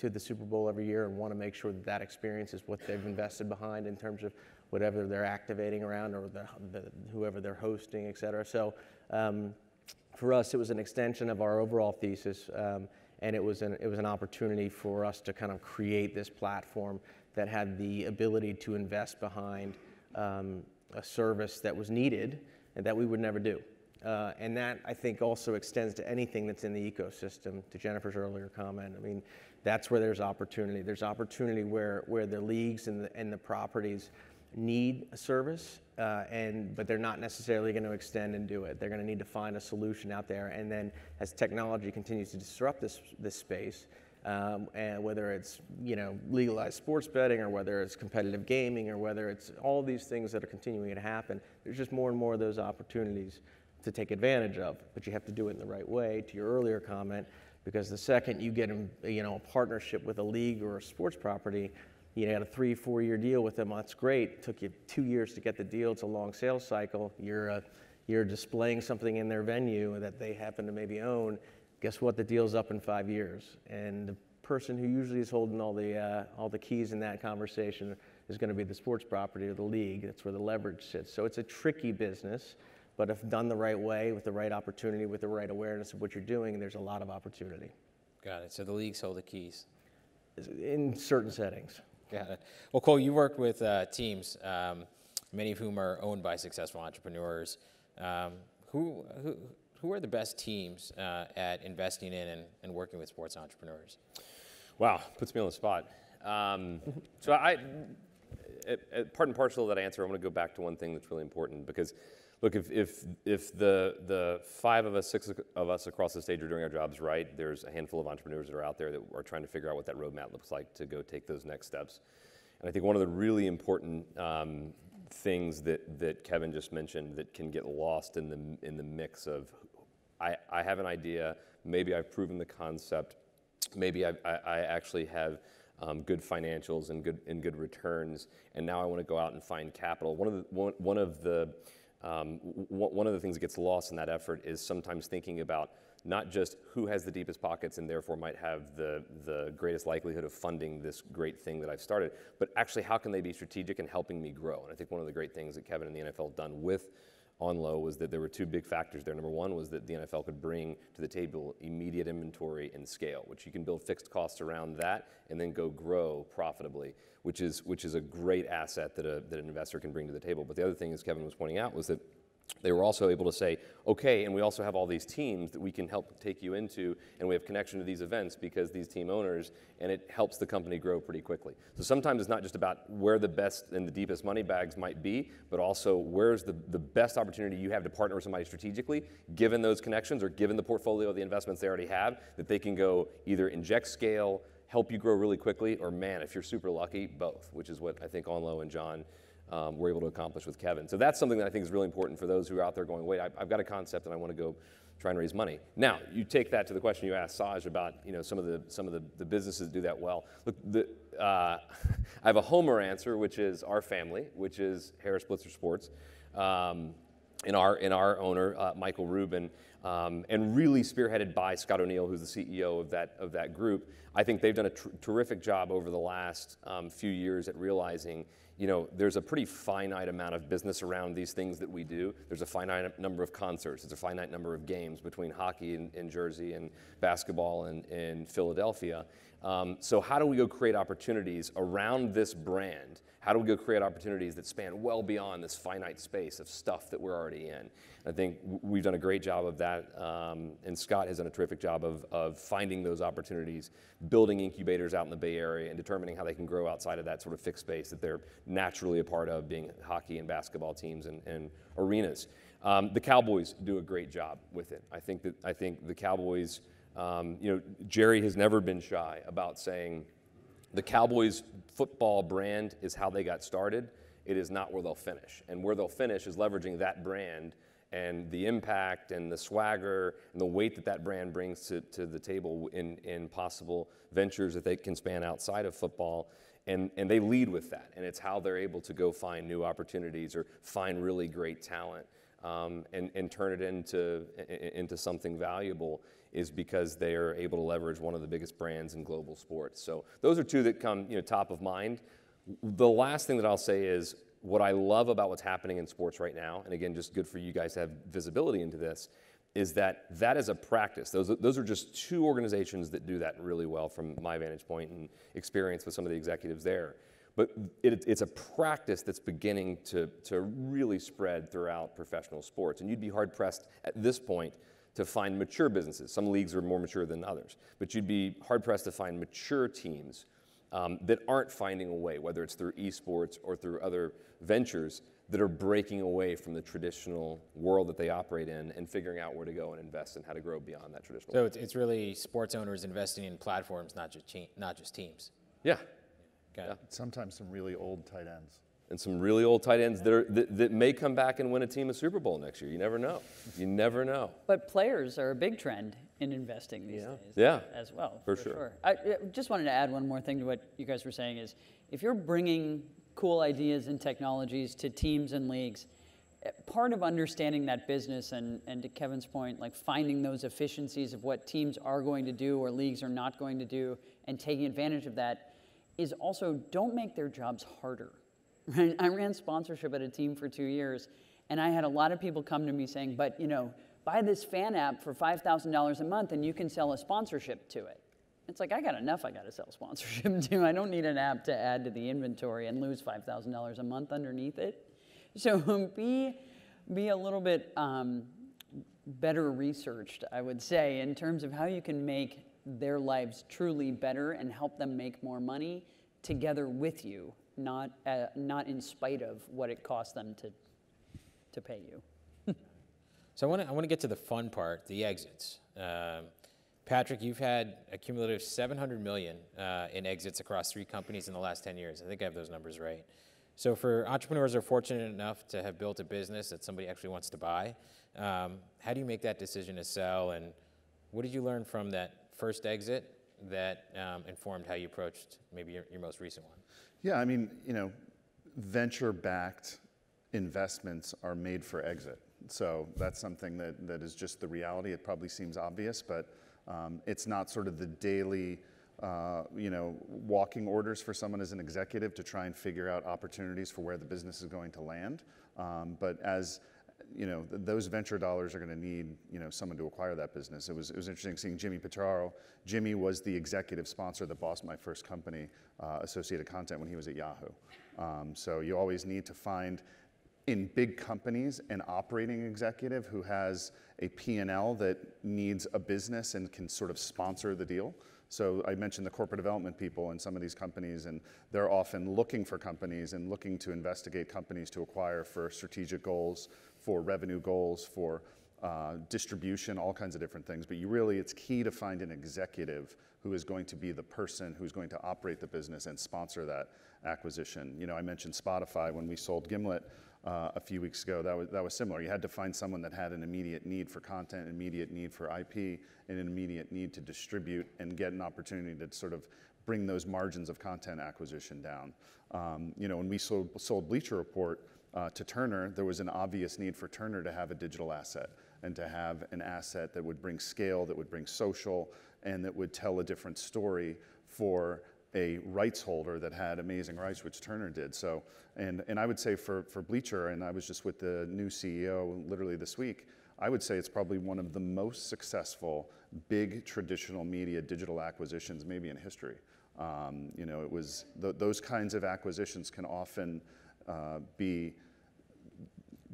[SPEAKER 4] the Super Bowl every year and want to make sure that experience is what they've invested behind in terms of whatever they're activating around or whoever they're hosting, et cetera. So for us, it was an extension of our overall thesis, and it was an opportunity for us to kind of create this platform that had the ability to invest behind a service that was needed and that we would never do. And that, I think, also extends to anything that's in the ecosystem, to Jennifer's earlier comment. I mean, that's where there's opportunity. There's opportunity where the leagues and the properties need a service, but they're not necessarily going to extend and do it. They're going to need to find a solution out there. And then as technology continues to disrupt this space, and whether it's legalized sports betting or whether it's competitive gaming or whether it's all these things that are continuing to happen, there's just more and more of those opportunities to take advantage of, but you have to do it in the right way, to your earlier comment, because the second you get a partnership with a league or a sports property, you got a 3-4 year deal with them. That's great. It took you 2 years to get the deal. It's a long sales cycle. You're displaying something in their venue that they happen to maybe own. Guess what? The deal's up in 5 years, and the person who usually is holding all the keys in that conversation is going to be the sports property or the league. That's where the leverage sits. So it's a tricky business. But if done the right way, with the right opportunity, with the right awareness of what you're doing, there's a lot of opportunity.
[SPEAKER 2] Got it. So the leagues hold the keys.
[SPEAKER 4] In certain settings.
[SPEAKER 2] Got it. Well, Cole, you worked with teams, many of whom are owned by successful entrepreneurs. Who who are the best teams at investing in and working with sports entrepreneurs?
[SPEAKER 5] Wow, puts me on the spot. So part and parcel of that answer, I'm going to go back to one thing that's really important, because look, if the 5 of us, 6 of us across the stage are doing our jobs right, there's a handful of entrepreneurs that are out there that are trying to figure out what that roadmap looks like to go take those next steps. And I think one of the really important things that Kevin just mentioned that can get lost in the mix of, I have an idea, maybe I've proven the concept, maybe I actually have good financials and good returns, and now I want to go out and find capital. One of the things that gets lost in that effort is sometimes thinking about not just who has the deepest pockets and therefore might have the greatest likelihood of funding this great thing that I've started, but actually how can they be strategic in helping me grow? And I think one of the great things that Kevin and the NFL have done with Onlo was that there were 2 big factors there. Number one was that the NFL could bring to the table immediate inventory and scale, which you can build fixed costs around that and then go grow profitably, which is a great asset that an investor can bring to the table. But the other thing, as Kevin was pointing out, was that they were also able to say, okay, and we also have all these teams that we can help take you into, and we have connection to these events because these team owners, and it helps the company grow pretty quickly. So sometimes it's not just about where the best and the deepest money bags might be, but also where's the best opportunity you have to partner with somebody strategically, given those connections or given the portfolio of the investments they already have, that they can go either inject scale, help you grow really quickly, or man, if you're super lucky, both, which is what I think Onlo and John were able to accomplish with Kevin. So that's something that I think is really important for those who are out there going, wait, I've got a concept and I want to go try and raise money. Now, you take that to the question you asked Saj about, some of the businesses that do that well. Look, I have a homer answer, which is our family, which is Harris Blitzer Sports, in our owner, Michael Rubin, and really spearheaded by Scott O'Neill, who's the CEO of that group. I think they've done a terrific job over the last few years at realizing, there's a pretty finite amount of business around these things that we do. There's a finite number of concerts. There's a finite number of games between hockey in Jersey and basketball in Philadelphia. So how do we go create opportunities around this brand? How do we go create opportunities that span well beyond this finite space of stuff that we're already in? I think we've done a great job of that, and Scott has done a terrific job of finding those opportunities, building incubators out in the Bay Area, and determining how they can grow outside of that sort of fixed space that they're naturally a part of, being hockey and basketball teams and arenas. The Cowboys do a great job with it. I think the Cowboys, Jerry has never been shy about saying the Cowboys football brand is how they got started. It is not where they'll finish. And where they'll finish is leveraging that brand and the impact and the swagger and the weight that brand brings to the table in possible ventures that they can span outside of football. And they lead with that. And it's how they're able to go find new opportunities or find really great talent and turn it into something valuable, is because they are able to leverage one of the biggest brands in global sports. So those are 2 that come top of mind. The last thing that I'll say is what I love about what's happening in sports right now, and again, just good for you guys to have visibility into this, is that is a practice. Those are just 2 organizations that do that really well from my vantage point and experience with some of the executives there. But it's a practice that's beginning to really spread throughout professional sports. And you'd be hard-pressed at this point to find mature businesses. Some leagues are more mature than others. But you'd be hard-pressed to find mature teams that aren't finding a way, whether it's through esports or through other ventures, that are breaking away from the traditional world that they operate in and figuring out where to go and invest and how to grow beyond that traditional world.
[SPEAKER 2] So it's really sports owners investing in platforms, not just teams.
[SPEAKER 5] Yeah.
[SPEAKER 2] Okay.
[SPEAKER 3] Sometimes some really old tight ends.
[SPEAKER 5] And some really old tight ends that may come back and win a team a Super Bowl next year. You never know. You never know.
[SPEAKER 6] But players are a big trend in investing these days as well.
[SPEAKER 5] For sure.
[SPEAKER 6] I just wanted to add one more thing to what you guys were saying is, if you're bringing cool ideas and technologies to teams and leagues, part of understanding that business and to Kevin's point, like finding those efficiencies of what teams are going to do or leagues are not going to do and taking advantage of that, is also don't make their jobs harder. Right? I ran sponsorship at a team for 2 years, and I had a lot of people come to me saying, but buy this fan app for $5,000 a month and you can sell a sponsorship to it. It's like, I got enough I got to sell sponsorship to. I don't need an app to add to the inventory and lose $5,000 a month underneath it. So be a little bit better researched, I would say, in terms of how you can make their lives truly better and help them make more money together with you, not in spite of what it costs them to pay you.
[SPEAKER 2] So I want to get to the fun part, the exits. Patrick, you've had a cumulative $700 million in exits across 3 companies in the last 10 years. I think I have those numbers right. So for entrepreneurs who are fortunate enough to have built a business that somebody actually wants to buy, how do you make that decision to sell, and what did you learn from that first exit that informed how you approached maybe your most recent one?
[SPEAKER 3] Yeah, I mean, venture-backed investments are made for exit. So that's something that is just the reality. It probably seems obvious, but it's not sort of the daily, walking orders for someone as an executive to try and figure out opportunities for where the business is going to land. But as those venture dollars are going to need, someone to acquire that business. It was interesting seeing Jimmy Pitaro. Jimmy was the executive sponsor that bossed my first company, Associated Content, when he was at Yahoo. So you always need to find in big companies an operating executive who has a P&L that needs a business and can sort of sponsor the deal. So I mentioned the corporate development people in some of these companies, and they're often looking for companies and looking to investigate companies to acquire for strategic goals, for revenue goals, for distribution, all kinds of different things. But it's key to find an executive who is going to be the person who's going to operate the business and sponsor that acquisition. I mentioned Spotify when we sold Gimlet a few weeks ago. That was similar. You had to find someone that had an immediate need for content, an immediate need for IP, and an immediate need to distribute and get an opportunity to sort of bring those margins of content acquisition down. When we sold Bleacher Report to Turner, there was an obvious need for Turner to have a digital asset and to have an asset that would bring scale, that would bring social, and that would tell a different story for a rights holder that had amazing rights, which Turner did. So, and I would say for Bleacher, and I was just with the new CEO literally this week, I would say it's probably one of the most successful big traditional media digital acquisitions maybe in history. It was those kinds of acquisitions can often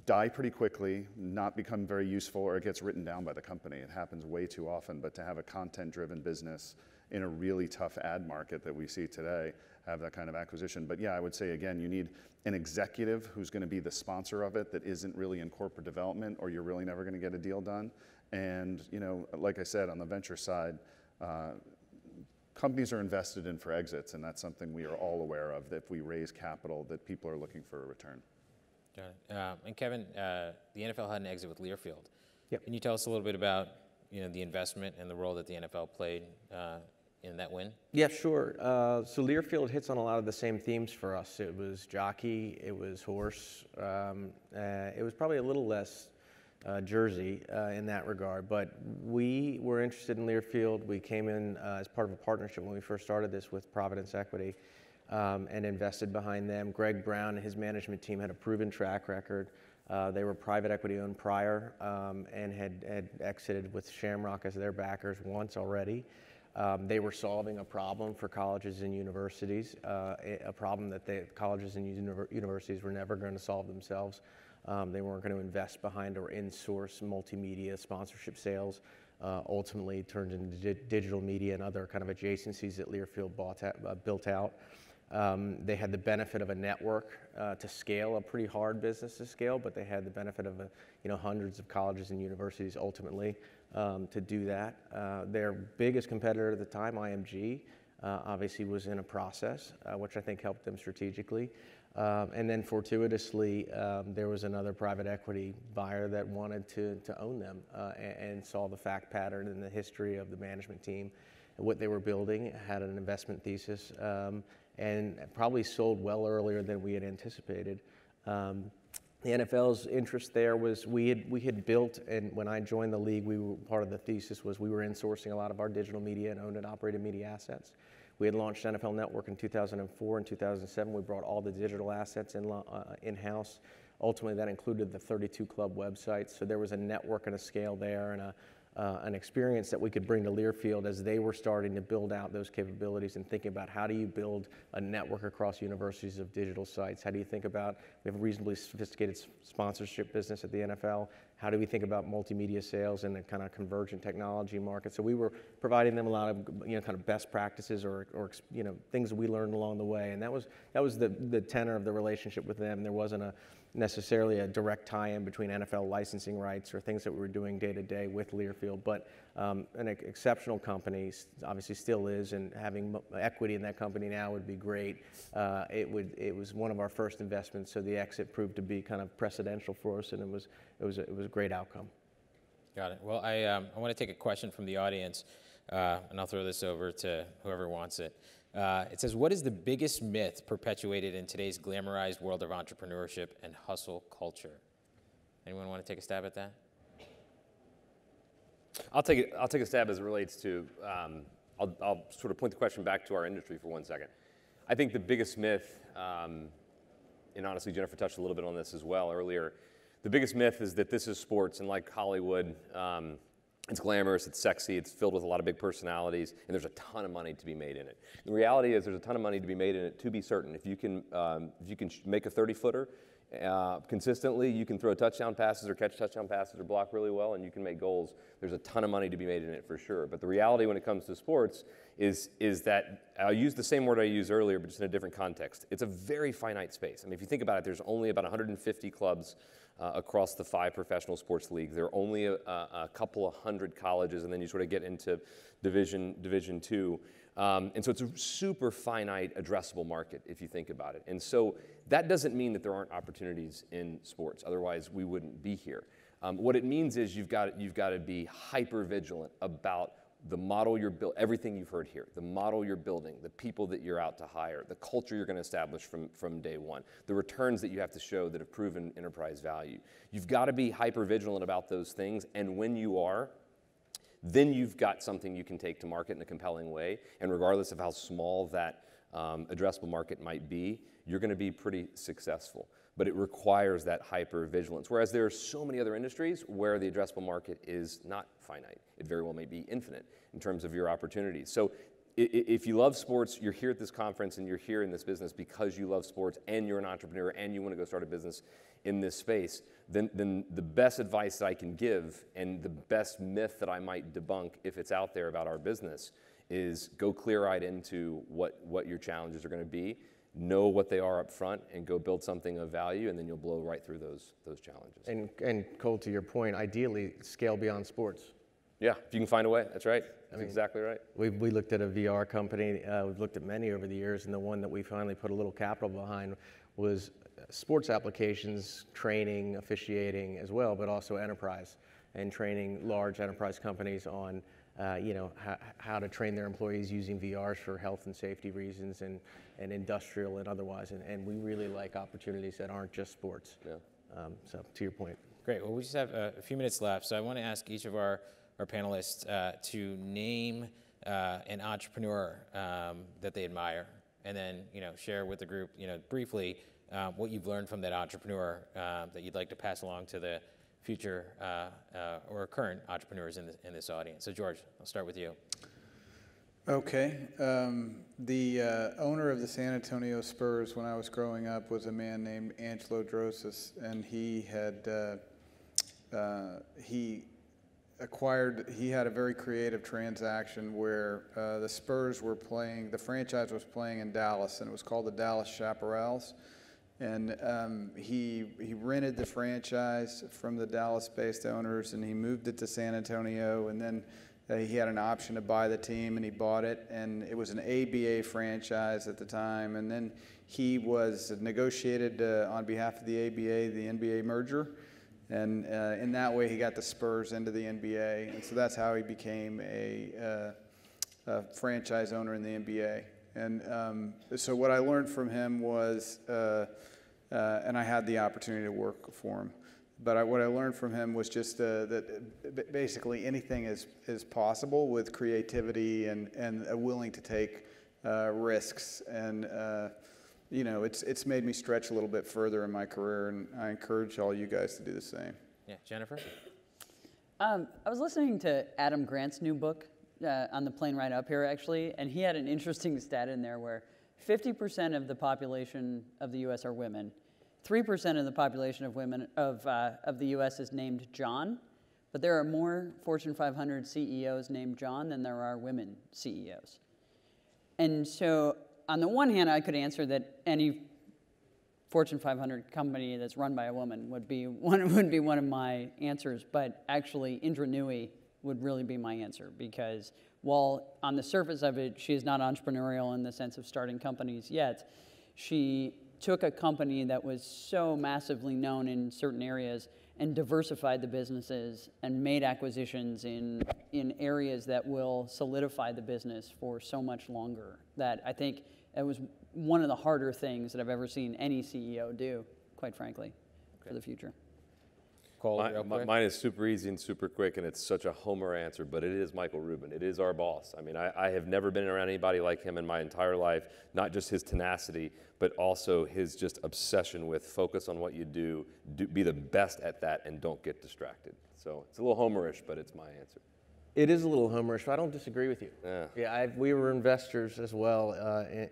[SPEAKER 3] die pretty quickly, not become very useful, or it gets written down by the company. It happens way too often, but to have a content-driven business in a really tough ad market that we see today, have that kind of acquisition. But yeah, I would say again, you need an executive who's going to be the sponsor of it that isn't really in corporate development, or you're really never going to get a deal done. And like I said, on the venture side, companies are invested in for exits, and that's something we are all aware of, that if we raise capital, that people are looking for a return.
[SPEAKER 2] Got it. And Kevin, the NFL had an exit with Learfield.
[SPEAKER 4] Yep.
[SPEAKER 2] Can you tell us a little bit about the investment and the role that the NFL played in that win?
[SPEAKER 4] Yeah, sure. So Learfield hits on a lot of the same themes for us. It was jockey, it was horse, it was probably a little less jersey in that regard, but we were interested in Learfield. We came in as part of a partnership when we first started this with Providence Equity and invested behind them. Greg Brown and his management team had a proven track record. They were private equity owned prior and had exited with Shamrock as their backers once already. They were solving a problem for colleges and universities, a problem that colleges and universities were never going to solve themselves. They weren't going to invest behind or in-source multimedia sponsorship sales. Ultimately, it turned into digital media and other kind of adjacencies that Learfield built out. They had the benefit of a network to scale, a pretty hard business to scale, but they had the benefit of hundreds of colleges and universities ultimately to do that. Their biggest competitor at the time, IMG, obviously was in a process, which I think helped them strategically. And then fortuitously, there was another private equity buyer that wanted to own them and saw the fact pattern and the history of the management team, what they were building, had an investment thesis, and probably sold well earlier than we had anticipated. The NFL's interest there was we had built, and when I joined the league, part of the thesis was we were insourcing a lot of our digital media and owned and operated media assets. We had launched NFL Network in 2004 and 2007. We brought all the digital assets in-house. Ultimately, that included the 32 club websites. So there was a network and a scale there and an experience that we could bring to Learfield as they were starting to build out those capabilities and thinking about how do you build a network across universities of digital sites? How do you think about, we have a reasonably sophisticated sponsorship business at the NFL. How do we think about multimedia sales and the kind of convergent technology market? So we were providing them a lot of kind of best practices or things that we learned along the way, and that was the tenor of the relationship with them. There wasn't necessarily a direct tie-in between NFL licensing rights or things that we were doing day to day with Learfield, but an exceptional company, obviously still is, and having equity in that company now would be great. It was one of our first investments, so the exit proved to be kind of precedential for us, and it was a great outcome.
[SPEAKER 2] Got it. Well, I want to take a question from the audience, and I'll throw this over to whoever wants it. It says, what is the biggest myth perpetuated in today's glamorized world of entrepreneurship and hustle culture? Anyone want to take a stab at that?
[SPEAKER 5] I'll take a stab as it relates to, I'll sort of point the question back to our industry for 1 second. I think the biggest myth, and honestly Jennifer touched a little bit on this as well earlier, the biggest myth is that this is sports, and like Hollywood, it's glamorous, it's sexy, it's filled with a lot of big personalities, and there's a ton of money to be made in it. The reality is there's a ton of money to be made in it, to be certain. If you can make a 30-footer consistently, you can throw touchdown passes or catch touchdown passes or block really well, and you can make goals. There's a ton of money to be made in it for sure. But the reality when it comes to sports is that, I'll use the same word I used earlier, but just in a different context. It's a very finite space. I mean, if you think about it, there's only about 150 clubs across the 5 professional sports leagues. There are only a couple of hundred colleges, and then you sort of get into Division II. And so it's a super finite addressable market if you think about it. And so that doesn't mean that there aren't opportunities in sports. Otherwise, we wouldn't be here. What it means is you've got to be hyper vigilant about the model you're building, everything you've heard here, the model you're building, the people that you're out to hire, the culture you're going to establish from day one, the returns that you have to show that have proven enterprise value. You've got to be hyper vigilant about those things, and when you are, then you've got something you can take to market in a compelling way, and regardless of how small that addressable market might be, you're going to be pretty successful. But it requires that hyper vigilance. Whereas there are so many other industries where the addressable market is not finite. It very well may be infinite in terms of your opportunities. So if you love sports, you're here at this conference and you're here in this business because you love sports and you're an entrepreneur and you want to go start a business in this space, then the best advice that I can give and the best myth that I might debunk if it's out there about our business is go clear-eyed into what your challenges are going to be. Know what they are up front and go build something of value, and then you'll blow right through those challenges.
[SPEAKER 4] And Cole, to your point, ideally scale beyond sports.
[SPEAKER 5] Yeah, if you can find a way, that's right. That's exactly right.
[SPEAKER 4] We looked at a VR company, we've looked at many over the years, and the one that we finally put a little capital behind was sports applications, training, officiating as well, but also enterprise, and training large enterprise companies on how to train their employees using VRs for health and safety reasons and industrial and otherwise. And we really like opportunities that aren't just sports. Yeah. So to your point.
[SPEAKER 2] Great. Well, we just have a few minutes left. So I want to ask each of our panelists to name an entrepreneur that they admire, and then share with the group briefly what you've learned from that entrepreneur that you'd like to pass along to the future or current entrepreneurs in this audience. So George, I'll start with you.
[SPEAKER 7] Okay. The owner of the San Antonio Spurs when I was growing up was a man named Angelo Drosas, and he had a very creative transaction where the Spurs were playing, the franchise was playing in Dallas, and it was called the Dallas Chaparrals. And he rented the franchise from the Dallas-based owners, and he moved it to San Antonio, and then he had an option to buy the team, and he bought it, and it was an ABA franchise at the time, and then he was negotiated on behalf of the ABA, the NBA merger, and in that way he got the Spurs into the NBA, and so that's how he became a franchise owner in the NBA. And so what I learned from him was, and I had the opportunity to work for him, but what I learned from him was just that basically anything is possible with creativity and willing to take risks. And it's made me stretch a little bit further in my career, and I encourage all you guys to do the same.
[SPEAKER 2] Yeah, Jennifer?
[SPEAKER 6] I was listening to Adam Grant's new book on the plane ride up here, actually, and he had an interesting stat in there where 50% of the population of the U.S. are women. 3% of the population of women of the U.S. is named John, but there are more Fortune 500 CEOs named John than there are women CEOs. And so, on the one hand, I could answer that any Fortune 500 company that's run by a woman would be one of my answers, but actually Indra Nooyi would really be my answer, because while on the surface of it, she is not entrepreneurial in the sense of starting companies yet, she took a company that was so massively known in certain areas and diversified the businesses and made acquisitions in areas that will solidify the business for so much longer, that I think it was one of the harder things that I've ever seen any CEO do, quite frankly, for the future.
[SPEAKER 2] Cole, real quick.
[SPEAKER 5] Mine is super easy and super quick, and it's such a homer answer, but it is Michael Rubin. It is our boss. I mean, I have never been around anybody like him in my entire life, not just his tenacity, but also his just obsession with focus on what you do, be the best at that, and don't get distracted. So it's a little homerish, but it's my answer.
[SPEAKER 4] It is a little homerish, but I don't disagree with you.
[SPEAKER 5] Yeah.
[SPEAKER 4] Yeah, we were investors as well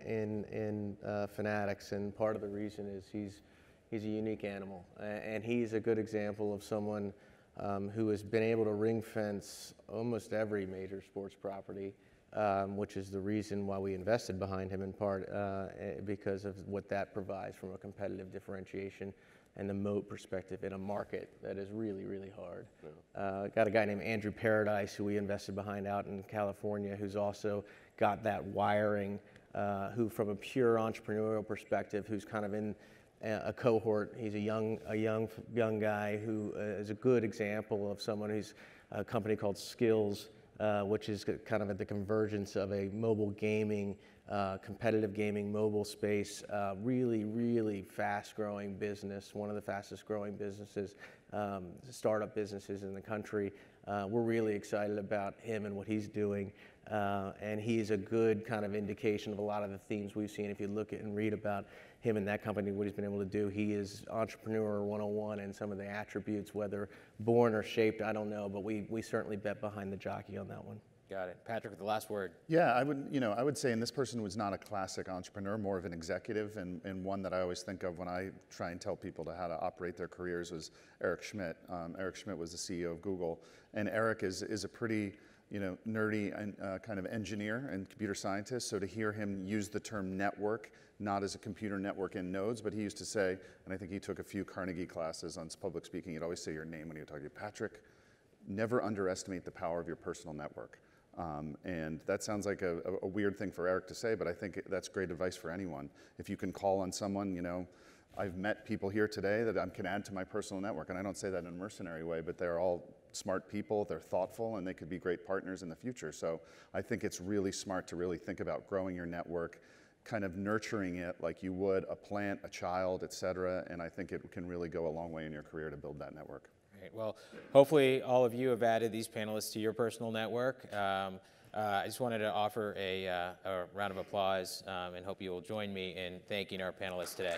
[SPEAKER 4] in Fanatics, and part of the reason is he's a unique animal, and he's a good example of someone who has been able to ring fence almost every major sports property, which is the reason why we invested behind him in part, because of what that provides from a competitive differentiation and the moat perspective in a market that is really, really hard. Yeah. Got a guy named Andrew Paradise who we invested behind out in California, who's also got that wiring, who from a pure entrepreneurial perspective, who's kind of in a cohort. He's a young guy who is a good example of someone who's a company called Skills, which is kind of at the convergence of a mobile gaming, competitive gaming mobile space, really, really fast-growing business, one of the fastest-growing businesses, startup businesses in the country. We're really excited about him and what he's doing, and he's a good kind of indication of a lot of the themes we've seen. If you look at and read about him and that company, what he's been able to do, he is entrepreneur 101, and some of the attributes, whether born or shaped, I don't know, but we certainly bet behind the jockey on that one.
[SPEAKER 2] Got it. Patrick, the last word.
[SPEAKER 3] Yeah, I would say, and this person was not a classic entrepreneur, more of an executive, and one that I always think of when I try and tell people how to operate their careers was Eric Schmidt. Eric Schmidt was the CEO of Google, and Eric is a pretty nerdy and kind of engineer and computer scientist. So to hear him use the term network, not as a computer network in nodes, but he used to say, and I think he took a few Carnegie classes on public speaking, he'd always say your name when you talk to you, Patrick, never underestimate the power of your personal network. And that sounds like a weird thing for Eric to say, but I think that's great advice for anyone. If you can call on someone, I've met people here today that I can add to my personal network, and I don't say that in a mercenary way, but they're all smart people, they're thoughtful, and they could be great partners in the future. So I think it's really smart to really think about growing your network, kind of nurturing it like you would a plant, a child, et cetera, and I think it can really go a long way in your career to build that network.
[SPEAKER 2] Great. Well, hopefully all of you have added these panelists to your personal network. I just wanted to offer a round of applause and hope you will join me in thanking our panelists today.